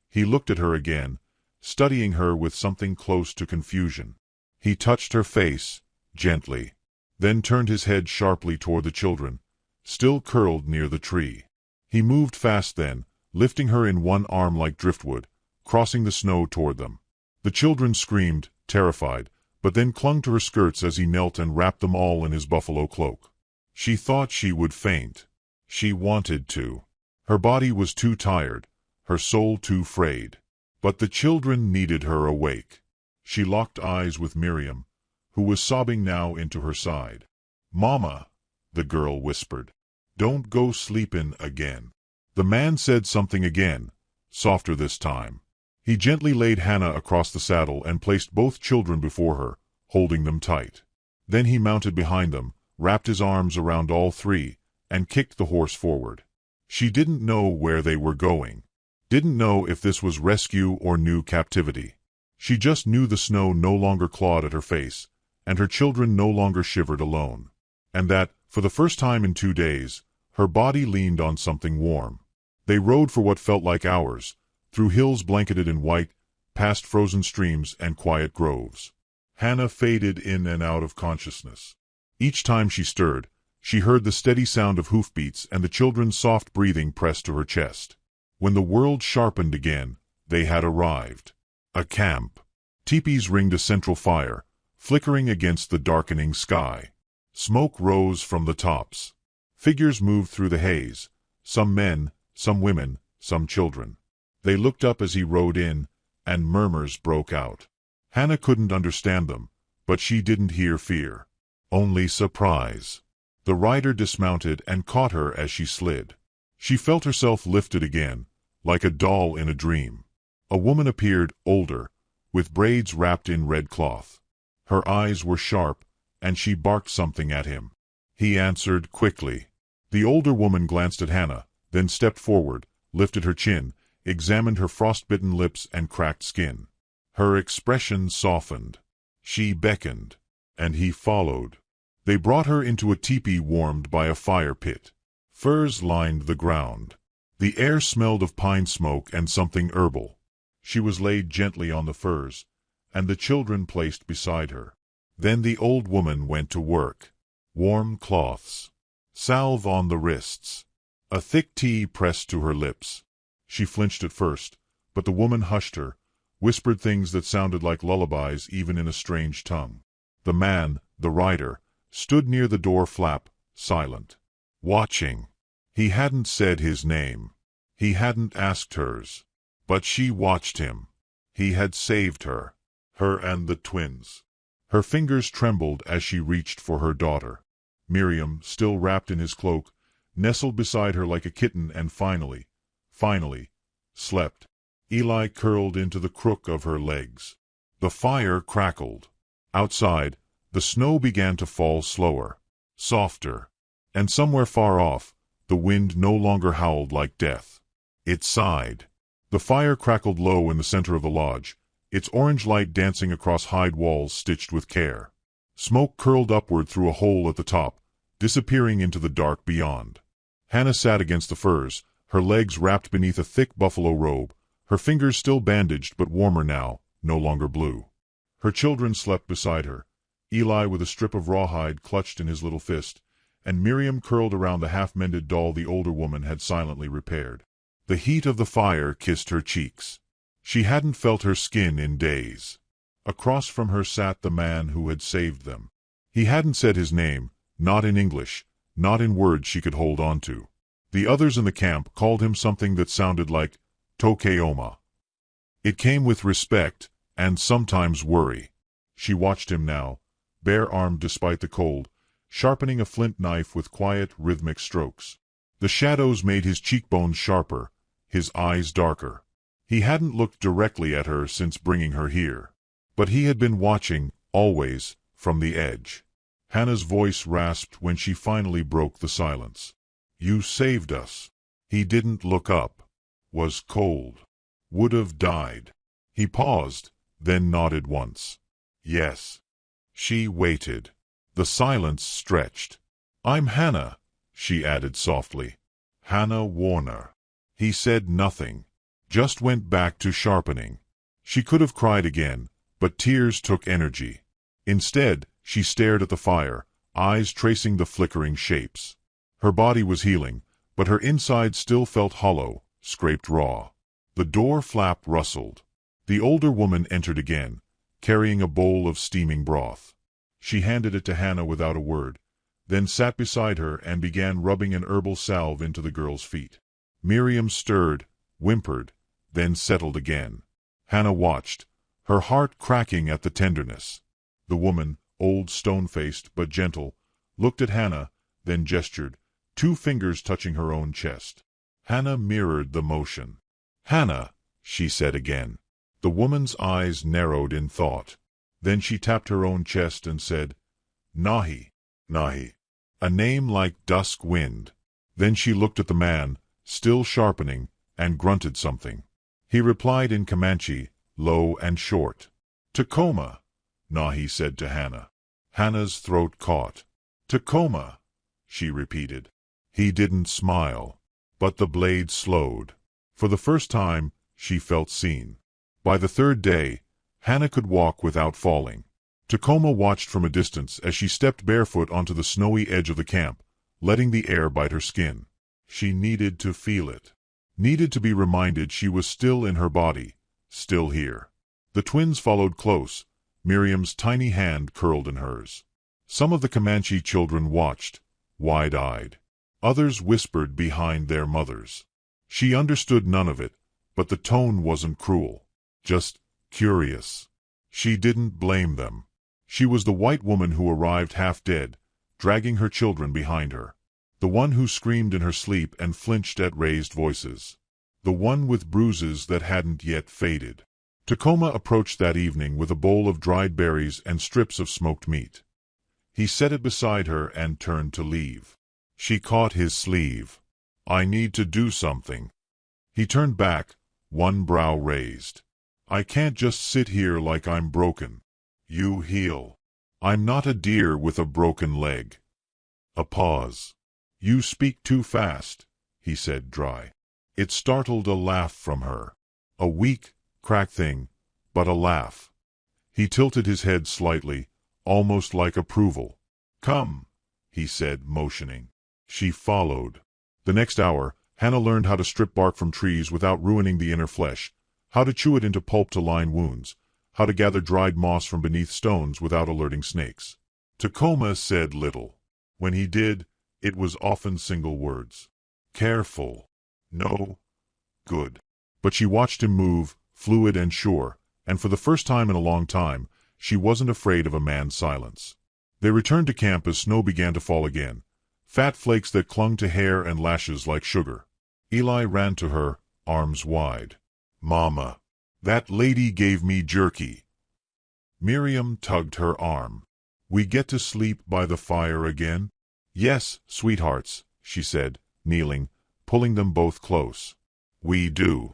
A: He looked at her again, studying her with something close to confusion. He touched her face, gently, then turned his head sharply toward the children, still curled near the tree. He moved fast then, lifting her in one arm like driftwood, crossing the snow toward them. The children screamed, terrified, but then clung to her skirts as he knelt and wrapped them all in his buffalo cloak. She thought she would faint. She wanted to. Her body was too tired, her soul too frayed. But the children needed her awake. She locked eyes with Miriam, who was sobbing now into her side. "Mama," the girl whispered, "don't go sleepin' again." The man said something again, softer this time. He gently laid Hannah across the saddle and placed both children before her, holding them tight. Then he mounted behind them, wrapped his arms around all three, and kicked the horse forward. She didn't know where they were going. Didn't know if this was rescue or new captivity. She just knew the snow no longer clawed at her face, and her children no longer shivered alone. And that, for the first time in 2 days, her body leaned on something warm. They rode for what felt like hours, through hills blanketed in white, past frozen streams and quiet groves. Hannah faded in and out of consciousness. Each time she stirred, she heard the steady sound of hoofbeats and the children's soft breathing pressed to her chest. When the world sharpened again, they had arrived. A camp. Teepees ringed a central fire, flickering against the darkening sky. Smoke rose from the tops. Figures moved through the haze, some men, some women, some children. They looked up as he rode in, and murmurs broke out. Hannah couldn't understand them, but she didn't hear fear. Only surprise. The rider dismounted and caught her as she slid. She felt herself lifted again, like a doll in a dream. A woman appeared, older, with braids wrapped in red cloth. Her eyes were sharp, and she barked something at him. He answered quickly. The older woman glanced at Hannah, then stepped forward, lifted her chin, examined her frostbitten lips and cracked skin. Her expression softened. She beckoned, and he followed. They brought her into a teepee warmed by a fire pit. Furs lined the ground. The air smelled of pine smoke and something herbal. She was laid gently on the furs, and the children placed beside her. Then the old woman went to work. Warm cloths. Salve on the wrists. A thick tea pressed to her lips. She flinched at first, but the woman hushed her, whispered things that sounded like lullabies even in a strange tongue. The man, the rider, stood near the door flap, silent. Watching. He hadn't said his name. He hadn't asked hers. But she watched him. He had saved her. Her and the twins. Her fingers trembled as she reached for her daughter. Miriam, still wrapped in his cloak, nestled beside her like a kitten and finally, slept. Eli curled into the crook of her legs. The fire crackled. Outside, the snow began to fall slower, softer, and somewhere far off, the wind no longer howled like death. It sighed. The fire crackled low in the center of the lodge, its orange light dancing across hide walls stitched with care. Smoke curled upward through a hole at the top, disappearing into the dark beyond. Hannah sat against the firs, her legs wrapped beneath a thick buffalo robe, her fingers still bandaged but warmer now, no longer blue. Her children slept beside her, Eli with a strip of rawhide clutched in his little fist, and Miriam curled around the half-mended doll the older woman had silently repaired. The heat of the fire kissed her cheeks. She hadn't felt her skin in days. Across from her sat the man who had saved them. He hadn't said his name, not in English, not in words she could hold on to. The others in the camp called him something that sounded like Tokeoma. It came with respect, and sometimes worry. She watched him now, bare-armed despite the cold, sharpening a flint knife with quiet, rhythmic strokes. The shadows made his cheekbones sharper, his eyes darker. He hadn't looked directly at her since bringing her here. But he had been watching, always, from the edge. Hannah's voice rasped when she finally broke the silence. You saved us. He didn't look up. Was cold. Would have died. He paused, then nodded once. Yes. She waited. The silence stretched. I'm Hannah, she added softly. Hannah Warner. He said nothing. Just went back to sharpening. She could have cried again, but tears took energy. Instead, she stared at the fire, eyes tracing the flickering shapes. Her body was healing, but her inside still felt hollow, scraped raw. The door flap rustled. The older woman entered again, carrying a bowl of steaming broth. She handed it to Hannah without a word, then sat beside her and began rubbing an herbal salve into the girl's feet. Miriam stirred, whimpered, then settled again. Hannah watched, her heart cracking at the tenderness. The woman, old stone-faced but gentle, looked at Hannah, then gestured, 2 fingers touching her own chest. Hannah mirrored the motion. Hannah, she said again. The woman's eyes narrowed in thought. Then she tapped her own chest and said, Nahi, Nahi. A name like dusk wind. Then she looked at the man, still sharpening, and grunted something. He replied in Comanche, low and short. Tacoma, Nahi said to Hannah. Hannah's throat caught. Tacoma, she repeated. He didn't smile, but the blade slowed. For the first time, she felt seen. By the 3rd day, Hannah could walk without falling. Tacoma watched from a distance as she stepped barefoot onto the snowy edge of the camp, letting the air bite her skin. She needed to feel it. Needed to be reminded she was still in her body, still here. The twins followed close, Miriam's tiny hand curled in hers. Some of the Comanche children watched, wide-eyed. Others whispered behind their mothers. She understood none of it, but the tone wasn't cruel, just curious. She didn't blame them. She was the white woman who arrived half dead, dragging her children behind her. The one who screamed in her sleep and flinched at raised voices. The one with bruises that hadn't yet faded. Tacoma approached that evening with a bowl of dried berries and strips of smoked meat. He set it beside her and turned to leave. She caught his sleeve. I need to do something. He turned back, one brow raised. I can't just sit here like I'm broken. You heal. I'm not a deer with a broken leg. A pause. You speak too fast, he said dry. It startled a laugh from her. A weak, cracked thing, but a laugh. He tilted his head slightly, almost like approval. Come, he said, motioning. She followed. The next hour, Hannah learned how to strip bark from trees without ruining the inner flesh, how to chew it into pulp to line wounds, how to gather dried moss from beneath stones without alerting snakes. Tacoma said little. When he did, it was often single words. Careful. No. Good. But she watched him move, fluid and sure, and for the first time in a long time, she wasn't afraid of a man's silence. They returned to camp as snow began to fall again, fat flakes that clung to hair and lashes like sugar. Eli ran to her, arms wide. Mama, that lady gave me jerky. Miriam tugged her arm. We get to sleep by the fire again? Yes, sweethearts, she said, kneeling, pulling them both close. We do.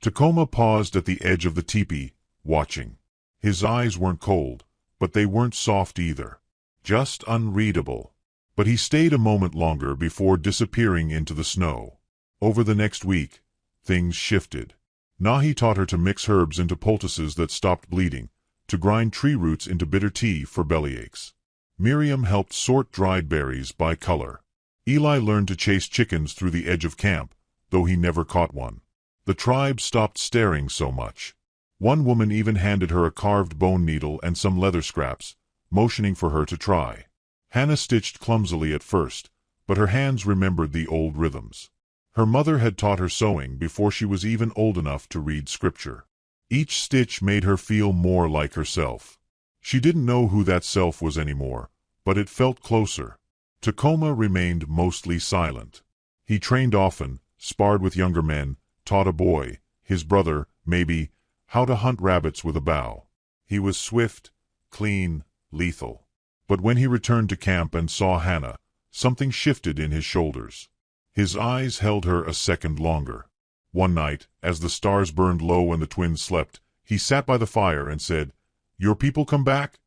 A: Tacoma paused at the edge of the teepee, watching. His eyes weren't cold, but they weren't soft either. Just unreadable. But he stayed a moment longer before disappearing into the snow. Over the next week, things shifted. Nahi taught her to mix herbs into poultices that stopped bleeding, to grind tree roots into bitter tea for bellyaches. Miriam helped sort dried berries by color. Eli learned to chase chickens through the edge of camp, though he never caught one. The tribe stopped staring so much. One woman even handed her a carved bone needle and some leather scraps, motioning for her to try. Hannah stitched clumsily at first, but her hands remembered the old rhythms. Her mother had taught her sewing before she was even old enough to read scripture. Each stitch made her feel more like herself. She didn't know who that self was anymore, but it felt closer. Tacoma remained mostly silent. He trained often, sparred with younger men, taught a boy, his brother, maybe, how to hunt rabbits with a bow. He was swift, clean, lethal. But when he returned to camp and saw Hannah, something shifted in his shoulders. His eyes held her a second longer. One night, as the stars burned low and the twins slept, he sat by the fire and said, "Your people come back?"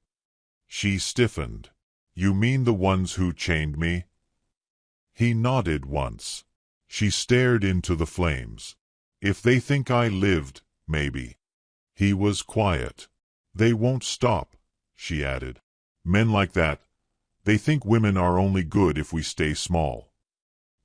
A: She stiffened. "You mean the ones who chained me?" He nodded once. She stared into the flames. "If they think I lived, maybe." He was quiet. "They won't stop," she added. "Men like that, they think women are only good if we stay small."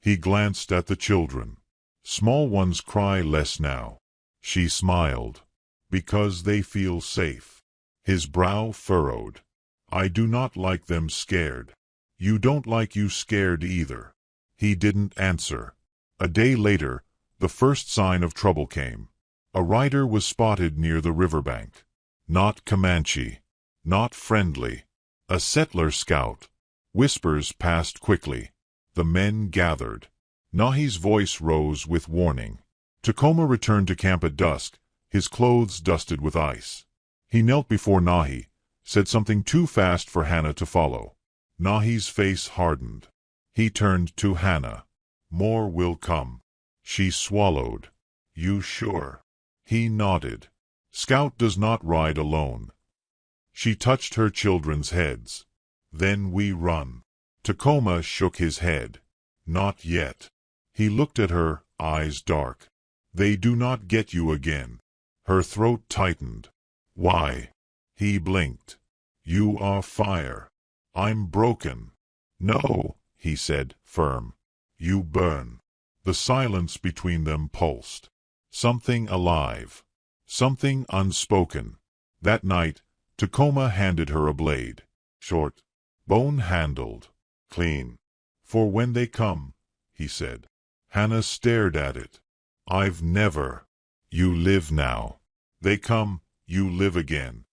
A: He glanced at the children. "Small ones cry less now." She smiled. "Because they feel safe." His brow furrowed. "I do not like them scared." "You don't like you scared either." He didn't answer. A day later, the first sign of trouble came. A rider was spotted near the riverbank. Not Comanche. Not friendly. A settler scout. Whispers passed quickly. The men gathered. Nahi's voice rose with warning. Tacoma returned to camp at dusk, his clothes dusted with ice. He knelt before Nahi, said something too fast for Hannah to follow. Nahi's face hardened. He turned to Hannah. "More will come." She swallowed. "You sure?" He nodded. "Scout does not ride alone." She touched her children's heads. "Then we run." Tacoma shook his head. "Not yet." He looked at her, eyes dark. "They do not get you again." Her throat tightened. "Why?" He blinked. "You are fire." "I'm broken." "No," he said, firm. "You burn." The silence between them pulsed. Something alive. Something unspoken. That night, Tacoma handed her a blade. Short. Bone-handled. Clean. "For when they come," he said. Hannah stared at it. "I've never." "You live now." "They come, you live again."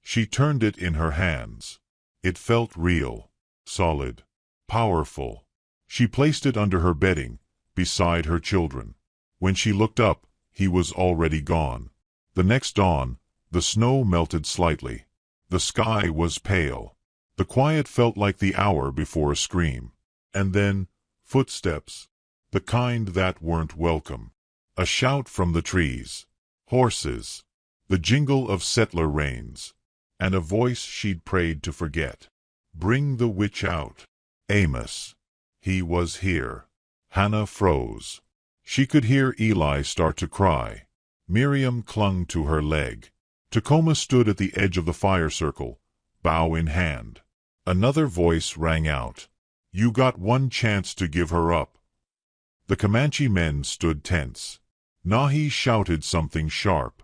A: She turned it in her hands. It felt real, solid, powerful. She placed it under her bedding, beside her children. When she looked up, he was already gone. The next dawn, the snow melted slightly. The sky was pale. The quiet felt like the hour before a scream. And then, footsteps. The kind that weren't welcome. A shout from the trees. Horses. The jingle of settler reins. And a voice she'd prayed to forget. "Bring the witch out." Amos. He was here. Hannah froze. She could hear Eli start to cry. Miriam clung to her leg. Tacoma stood at the edge of the fire circle, bow in hand. Another voice rang out. "You got one chance to give her up." The Comanche men stood tense. Nahi shouted something sharp.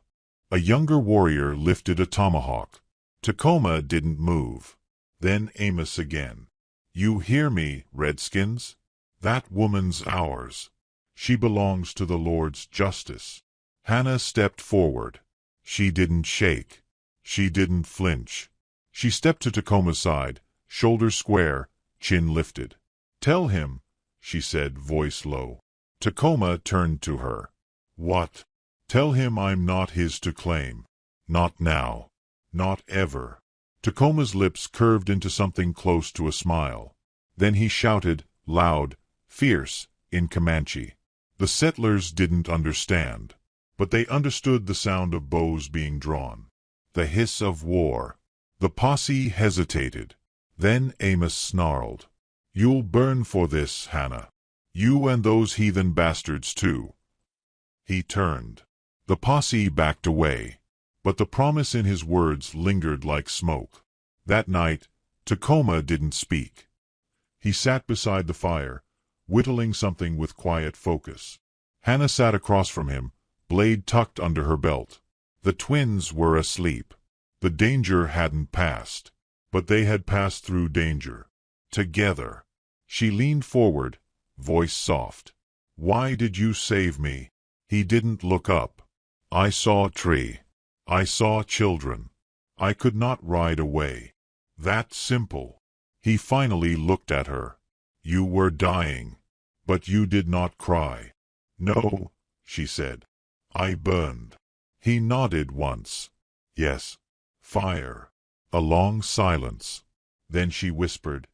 A: A younger warrior lifted a tomahawk. Tacoma didn't move. Then Amos again. "You hear me, redskins? That woman's ours. She belongs to the Lord's justice." Hannah stepped forward. She didn't shake. She didn't flinch. She stepped to Tacoma's side, shoulders square, chin lifted. "Tell him," she said, voice low. Tacoma turned to her. "What?" "Tell him I'm not his to claim. Not now. Not ever." Tacoma's lips curved into something close to a smile. Then he shouted, loud, fierce, in Comanche. The settlers didn't understand, but they understood the sound of bows being drawn, the hiss of war. The posse hesitated. Then Amos snarled, "You'll burn for this, Hannah. You and those heathen bastards too." He turned. The posse backed away, but the promise in his words lingered like smoke. That night, Tacoma didn't speak. He sat beside the fire, whittling something with quiet focus. Hannah sat across from him, blade tucked under her belt. The twins were asleep. The danger hadn't passed, but they had passed through danger. Together. She leaned forward, voice soft. "Why did you save me?" He didn't look up. "I saw a tree. I saw children. I could not ride away. That simple." He finally looked at her. "You were dying, but you did not cry." "No," she said. "I burned." He nodded once. "Yes. Fire." A long silence. Then she whispered,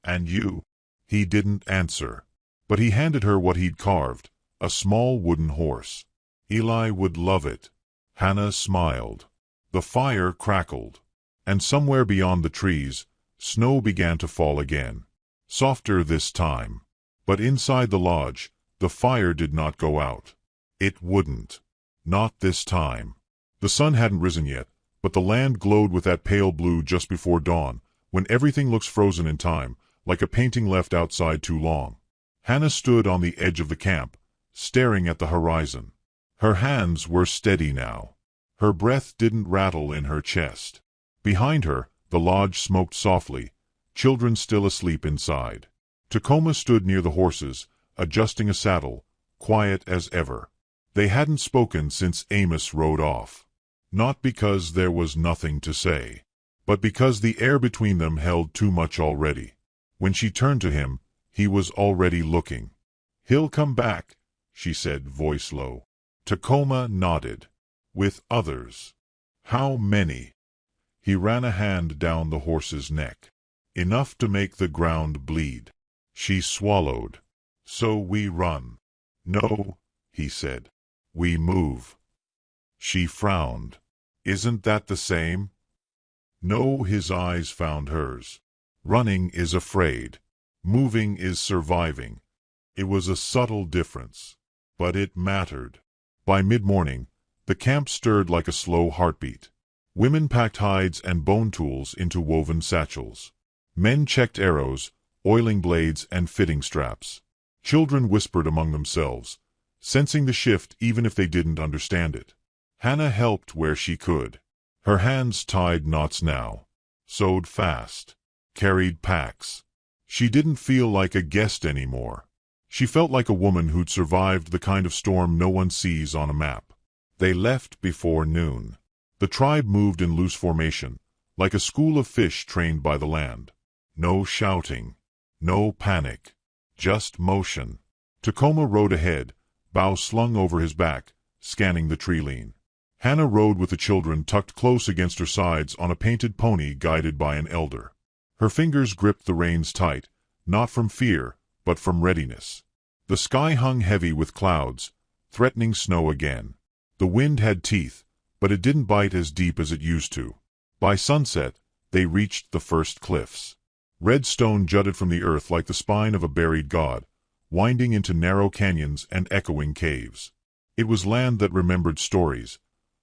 A: "And you?" He didn't answer, but he handed her what he'd carved, a small wooden horse. "Eli would love it." Hannah smiled. The fire crackled, and somewhere beyond the trees, snow began to fall again, softer this time. But inside the lodge, the fire did not go out. It wouldn't. Not this time. The sun hadn't risen yet, but the land glowed with that pale blue just before dawn, when everything looks frozen in time, like a painting left outside too long. Hannah stood on the edge of the camp, staring at the horizon. Her hands were steady now. Her breath didn't rattle in her chest. Behind her, the lodge smoked softly, children still asleep inside. Tacoma stood near the horses, adjusting a saddle, quiet as ever. They hadn't spoken since Amos rode off. Not because there was nothing to say, but because the air between them held too much already. When she turned to him, he was already looking. "He'll come back," she said, voice low. Tacoma nodded. "With others." "How many?" He ran a hand down the horse's neck. "Enough to make the ground bleed." She swallowed. "So we run." "No," he said. "We move." She frowned. "Isn't that the same?" "No," his eyes found hers. "Running is afraid. Moving is surviving." It was a subtle difference, but it mattered. By mid-morning, the camp stirred like a slow heartbeat. Women packed hides and bone tools into woven satchels. Men checked arrows, oiling blades, and fitting straps. Children whispered among themselves, sensing the shift even if they didn't understand it. Hannah helped where she could. Her hands tied knots now, sewed fast, carried packs. She didn't feel like a guest anymore. She felt like a woman who'd survived the kind of storm no one sees on a map. They left before noon. The tribe moved in loose formation, like a school of fish trained by the land. No shouting, no panic, just motion. Tacoma rode ahead, bow slung over his back, scanning the tree line. Hannah rode with the children tucked close against her sides on a painted pony guided by an elder. Her fingers gripped the reins tight, not from fear, but from readiness. The sky hung heavy with clouds, threatening snow again. The wind had teeth, but it didn't bite as deep as it used to. By sunset, they reached the first cliffs. Red stone jutted from the earth like the spine of a buried god, winding into narrow canyons and echoing caves. It was land that remembered stories,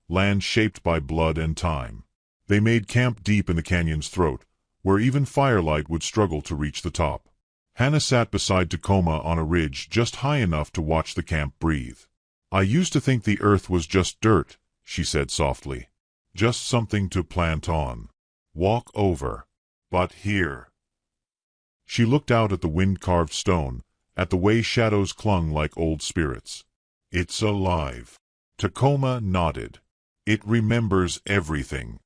A: land shaped by blood and time. They made camp deep in the canyon's throat, where even firelight would struggle to reach the top. Hannah sat beside Tacoma on a ridge just high enough to watch the camp breathe. "I used to think the earth was just dirt," she said softly. Just something to plant on. Walk over. But here. She looked out at the wind-carved stone, at the way shadows clung like old spirits. It's alive. Tacoma nodded. It remembers everything.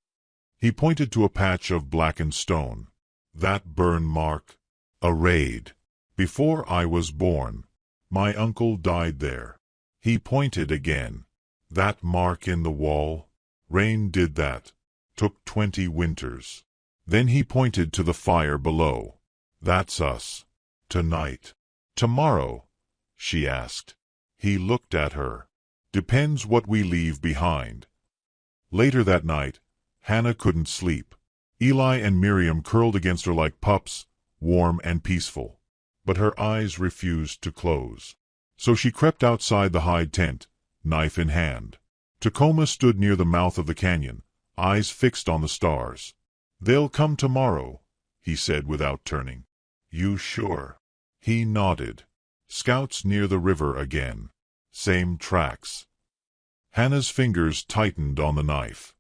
A: He pointed to a patch of blackened stone. That burn mark? A raid. Before I was born. My uncle died there. He pointed again. That mark in the wall? Rain did that. Took 20 winters. Then he pointed to the fire below. That's us. Tonight. Tomorrow? She asked. He looked at her. Depends what we leave behind. Later that night, Hannah couldn't sleep. Eli and Miriam curled against her like pups, warm and peaceful. But her eyes refused to close. So she crept outside the hide tent, knife in hand. Tacoma stood near the mouth of the canyon, eyes fixed on the stars. They'll come tomorrow, he said without turning. You sure? He nodded. Scouts near the river again. Same tracks. Hannah's fingers tightened on the knife.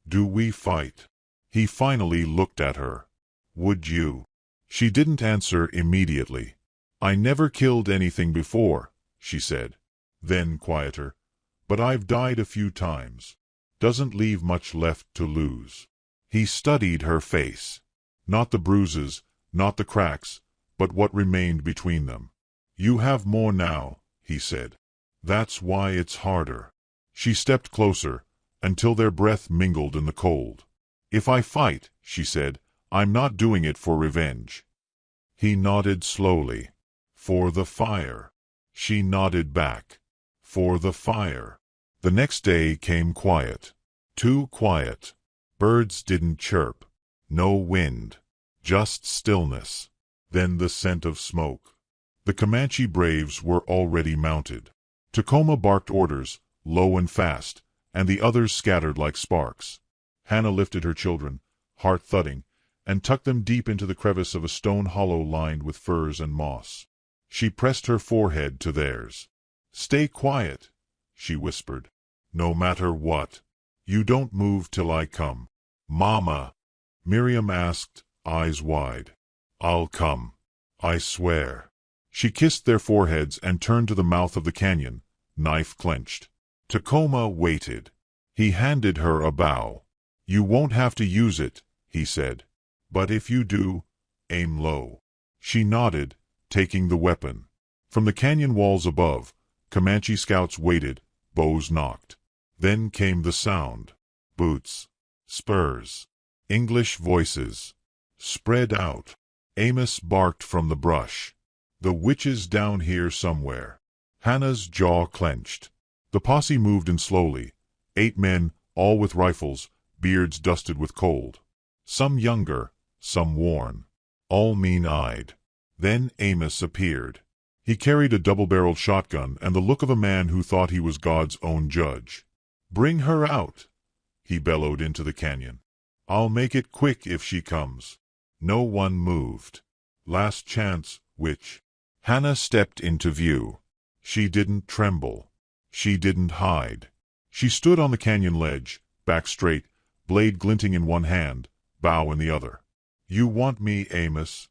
A: Do we fight? He finally looked at her. Would you? She didn't answer immediately. I never killed anything before, she said. Then quieter. But I've died a few times. Doesn't leave much left to lose. He studied her face. Not the bruises, not the cracks, but what remained between them. You have more now, he said. That's why it's harder. She stepped closer, until their breath mingled in the cold. If I fight, she said, I'm not doing it for revenge. He nodded slowly. For the fire. She nodded back. For the fire. The next day came quiet. Too quiet. Birds didn't chirp. No wind. Just stillness. Then the scent of smoke. The Comanche braves were already mounted. Tacoma barked orders, low and fast, and the others scattered like sparks. Hannah lifted her children, heart thudding, and tucked them deep into the crevice of a stone hollow lined with furs and moss. She pressed her forehead to theirs. Stay quiet, she whispered. No matter what. You don't move till I come. Mama, Miriam asked, eyes wide. I'll come. I swear. She kissed their foreheads and turned to the mouth of the canyon, knife clenched. Tacoma waited. He handed her a bow. You won't have to use it, he said. But if you do, aim low. She nodded, taking the weapon. From the canyon walls above, Comanche scouts waited, bows knocked. Then came the sound. Boots. Spurs. English voices. Spread out. Amos barked from the brush. The witch's down here somewhere. Hannah's jaw clenched. The posse moved in slowly. 8 men, all with rifles, beards dusted with cold. Some younger, some worn. All mean-eyed. Then Amos appeared. He carried a double-barreled shotgun and the look of a man who thought he was God's own judge. Bring her out, he bellowed into the canyon. I'll make it quick if she comes. No one moved. Last chance, witch. Hannah stepped into view. She didn't tremble. She didn't hide. She stood on the canyon ledge, back straight, blade glinting in one hand, bow in the other. You want me, Amos?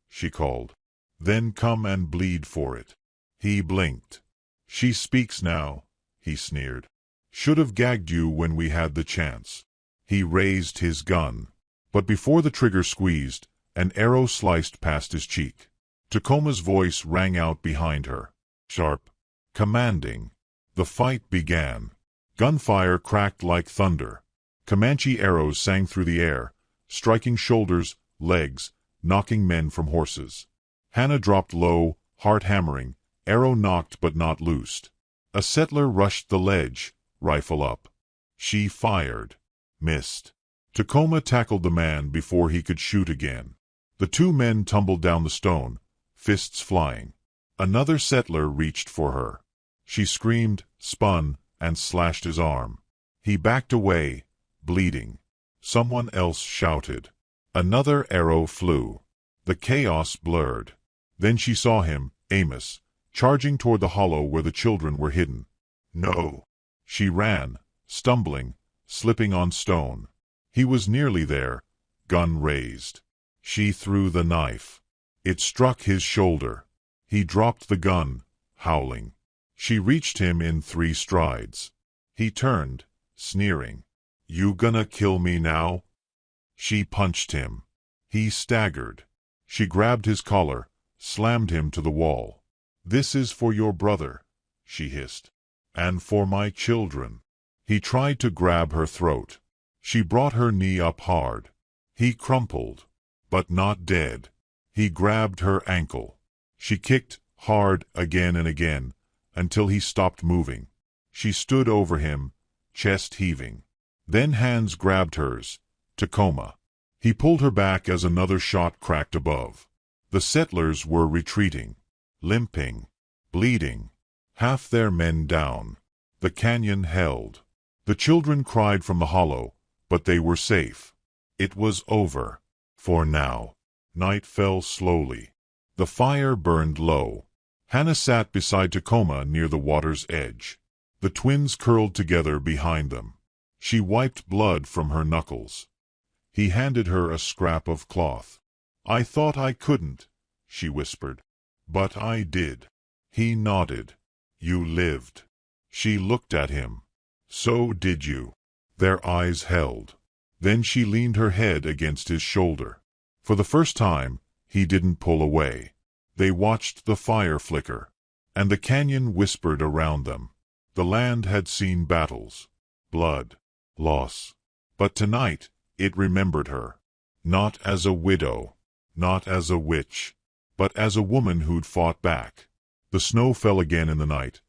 A: She called. Then come and bleed for it. He blinked. She speaks now, he sneered. Should have gagged you when we had the chance. He raised his gun. But before the trigger squeezed, an arrow sliced past his cheek. Tacoma's voice rang out behind her. Sharp. Commanding. The fight began. Gunfire cracked like thunder. Comanche arrows sang through the air, striking shoulders, legs, knocking men from horses. Hannah dropped low, heart hammering, arrow knocked but not loosed. A settler rushed the ledge, rifle up. She fired. Missed. Tacoma tackled the man before he could shoot again. The 2 men tumbled down the stone, fists flying. Another settler reached for her. She screamed, spun, and slashed his arm. He backed away, bleeding. Someone else shouted. Another arrow flew. The chaos blurred. Then she saw him, Amos, charging toward the hollow where the children were hidden. No. She ran, stumbling, slipping on stone. He was nearly there, gun raised. She threw the knife. It struck his shoulder. He dropped the gun, howling. She reached him in 3 strides. He turned, sneering. "You gonna kill me now?" She punched him. He staggered. She grabbed his collar, slammed him to the wall. "This is for your brother," she hissed. "And for my children." He tried to grab her throat. She brought her knee up hard. He crumpled, but not dead. He grabbed her ankle. She kicked hard again and again, until he stopped moving. She stood over him, chest heaving. Then hands grabbed hers. Tacoma. He pulled her back as another shot cracked above. The settlers were retreating, limping, bleeding, half their men down. The canyon held. The children cried from the hollow, but they were safe. It was over. For now. Night fell slowly. The fire burned low. Hannah sat beside Tacoma near the water's edge. The twins curled together behind them. She wiped blood from her knuckles. He handed her a scrap of cloth. "I thought I couldn't," she whispered. "But I did." He nodded. "You lived." She looked at him. "So did you." Their eyes held. Then she leaned her head against his shoulder. For the first time, he didn't pull away. They watched the fire flicker, and the canyon whispered around them. The land had seen battles, blood, loss. But tonight, it remembered her. Not as a widow, not as a witch, but as a woman who'd fought back. The snow fell again in the night,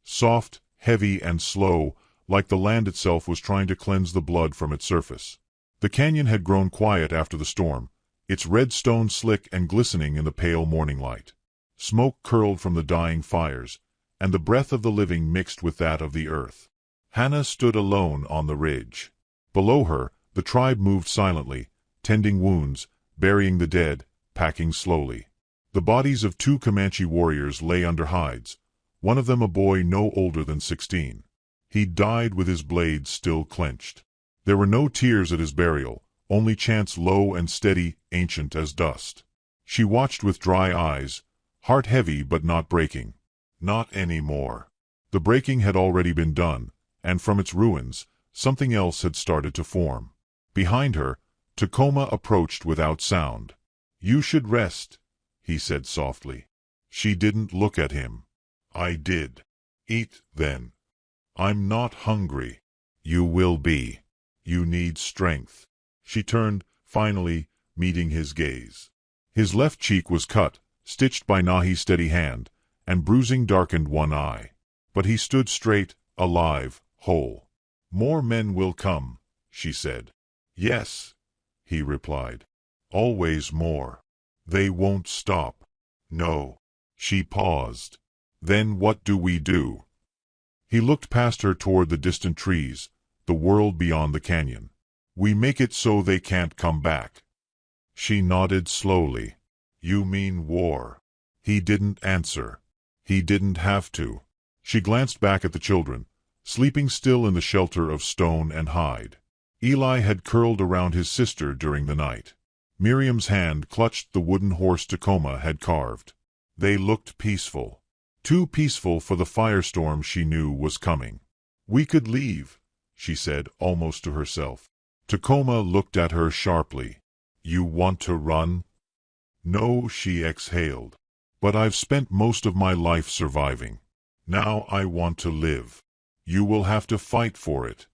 A: soft, heavy, and slow, like the land itself was trying to cleanse the blood from its surface. The canyon had grown quiet after the storm, its red stone slick and glistening in the pale morning light. Smoke curled from the dying fires, and the breath of the living mixed with that of the earth. Hannah stood alone on the ridge. Below her, the tribe moved silently, tending wounds, burying the dead, packing slowly. The bodies of 2 Comanche warriors lay under hides, one of them a boy no older than 16. He died with his blade still clenched. There were no tears at his burial, only chants low and steady, ancient as dust. She watched with dry eyes, heart heavy but not breaking. Not anymore. The breaking had already been done, and from its ruins, something else had started to form. Behind her, Tacoma approached without sound. "You should rest," he said softly. She didn't look at him. "I did." "Eat, then." "I'm not hungry." "You will be. You need strength." She turned, finally, meeting his gaze. His left cheek was cut, stitched by Nahi's steady hand, and bruising darkened one eye. But he stood straight, alive, whole. "More men will come," she said. "Yes," he replied. "Always more. They won't stop." "No." She paused. "Then what do we do?" He looked past her toward the distant trees, the world beyond the canyon. "We make it so they can't come back." She nodded slowly. "You mean war?" He didn't answer. He didn't have to. She glanced back at the children, sleeping still in the shelter of stone and hide. Eli had curled around his sister during the night. Miriam's hand clutched the wooden horse Tacoma had carved. They looked peaceful. Too peaceful for the firestorm she knew was coming. "We could leave," she said, almost to herself. Tacoma looked at her sharply. "You want to run?" "No," she exhaled. "But I've spent most of my life surviving. Now I want to live. You will have to fight for it."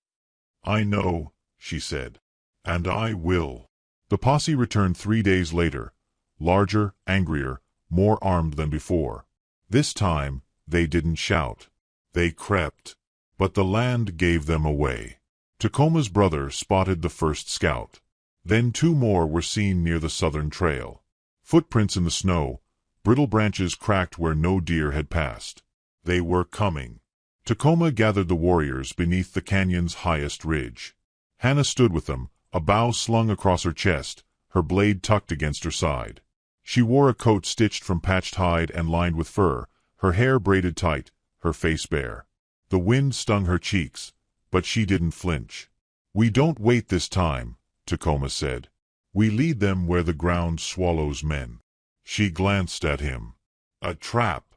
A: "I know," she said. "And I will." The posse returned 3 days later, larger, angrier, more armed than before. This time, they didn't shout. They crept. But the land gave them away. Tacoma's brother spotted the first scout. Then 2 more were seen near the southern trail. Footprints in the snow, brittle branches cracked where no deer had passed. They were coming. Tacoma gathered the warriors beneath the canyon's highest ridge. Hannah stood with them, a bow slung across her chest, her blade tucked against her side. She wore a coat stitched from patched hide and lined with fur, her hair braided tight, her face bare. The wind stung her cheeks, but she didn't flinch. "We don't wait this time," Tacoma said. "We lead them where the ground swallows men." She glanced at him. "A trap."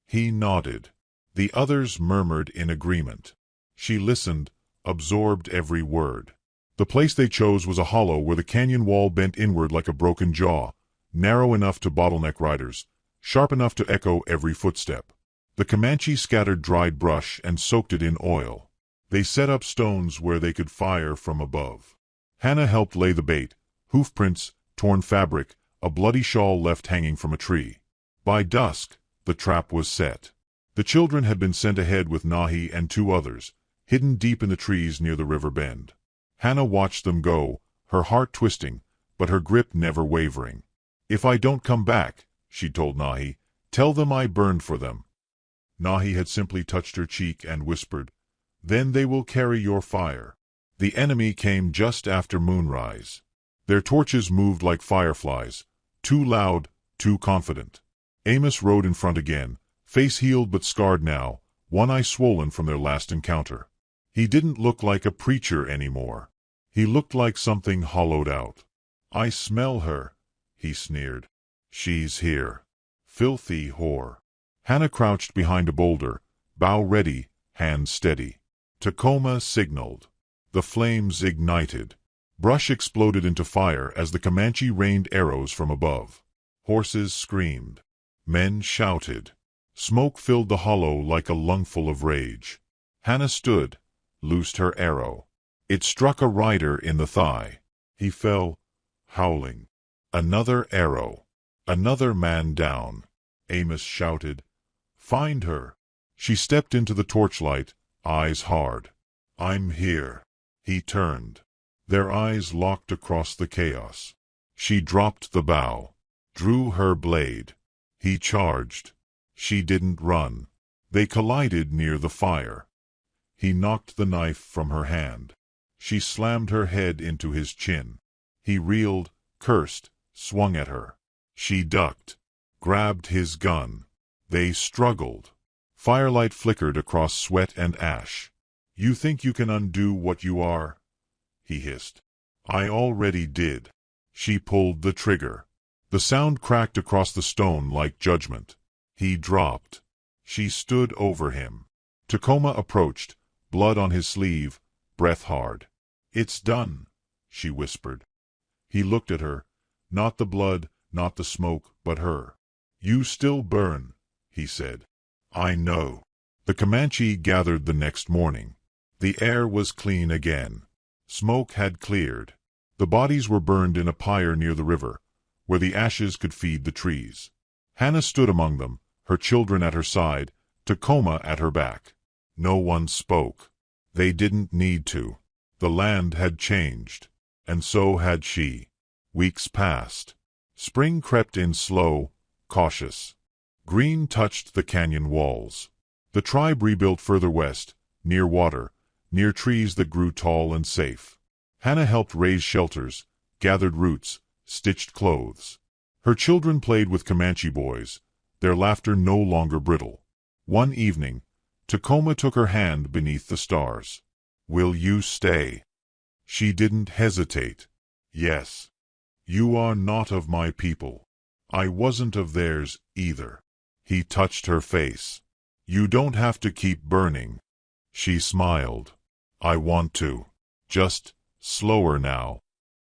A: He nodded. The others murmured in agreement. She listened, absorbed every word. The place they chose was a hollow where the canyon wall bent inward like a broken jaw, narrow enough to bottleneck riders, sharp enough to echo every footstep. The Comanche scattered dried brush and soaked it in oil. They set up stones where they could fire from above. Hannah helped lay the bait, hoofprints, torn fabric, a bloody shawl left hanging from a tree. By dusk, the trap was set. The children had been sent ahead with Nahi and 2 others, hidden deep in the trees near the river bend. Hannah watched them go, her heart twisting, but her grip never wavering. "If I don't come back," she told Nahi, "tell them I burned for them." Nahi had simply touched her cheek and whispered, "Then they will carry your fire." The enemy came just after moonrise. Their torches moved like fireflies, too loud, too confident. Amos rode in front again, face healed but scarred now, one eye swollen from their last encounter. He didn't look like a preacher anymore. He looked like something hollowed out. "I smell her," he sneered. "She's here. Filthy whore." Hannah crouched behind a boulder, bow ready, hand steady. Tacoma signaled. The flames ignited. Brush exploded into fire as the Comanche rained arrows from above. Horses screamed. Men shouted. Smoke filled the hollow like a lungful of rage. Hannah stood, loosed her arrow. It struck a rider in the thigh. He fell, howling. Another arrow. Another man down. Amos shouted, "Find her." She stepped into the torchlight, eyes hard. "I'm here." He turned. Their eyes locked across the chaos. She dropped the bow, drew her blade. He charged. She didn't run. They collided near the fire. He knocked the knife from her hand. She slammed her head into his chin. He reeled, cursed, swung at her. She ducked, grabbed his gun. They struggled. Firelight flickered across sweat and ash. "You think you can undo what you are?" he hissed. "I already did." She pulled the trigger. The sound cracked across the stone like judgment. He dropped. She stood over him. Tacoma approached, blood on his sleeve, breath hard. "It's done," she whispered. He looked at her, not the blood, not the smoke, but her. "You still burn," he said. "I know." The Comanche gathered the next morning. The air was clean again. Smoke had cleared. The bodies were burned in a pyre near the river, where the ashes could feed the trees. Hannah stood among them, her children at her side, Tacoma at her back. No one spoke. They didn't need to. The land had changed, and so had she. Weeks passed. Spring crept in slow, cautious. Green touched the canyon walls. The tribe rebuilt further west, near water, near trees that grew tall and safe. Hannah helped raise shelters, gathered roots, stitched clothes. Her children played with Comanche boys, their laughter no longer brittle. One evening, Tacoma took her hand beneath the stars. "Will you stay?" She didn't hesitate. "Yes. You are not of my people. I wasn't of theirs either." He touched her face. "You don't have to keep burning." She smiled. "I want to. Just slower now."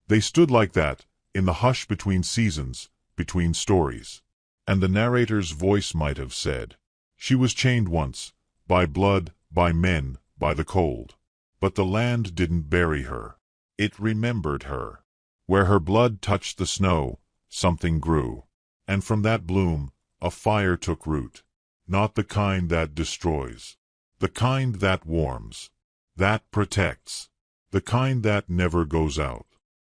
A: They stood like that, in the hush between seasons, between stories. And the narrator's voice might have said, "She was chained once, by blood, by men, by the cold. But the land didn't bury her. It remembered her. Where her blood touched the snow, something grew. And from that bloom, a fire took root. Not the kind that destroys. The kind that warms. That protects. The kind that never goes out."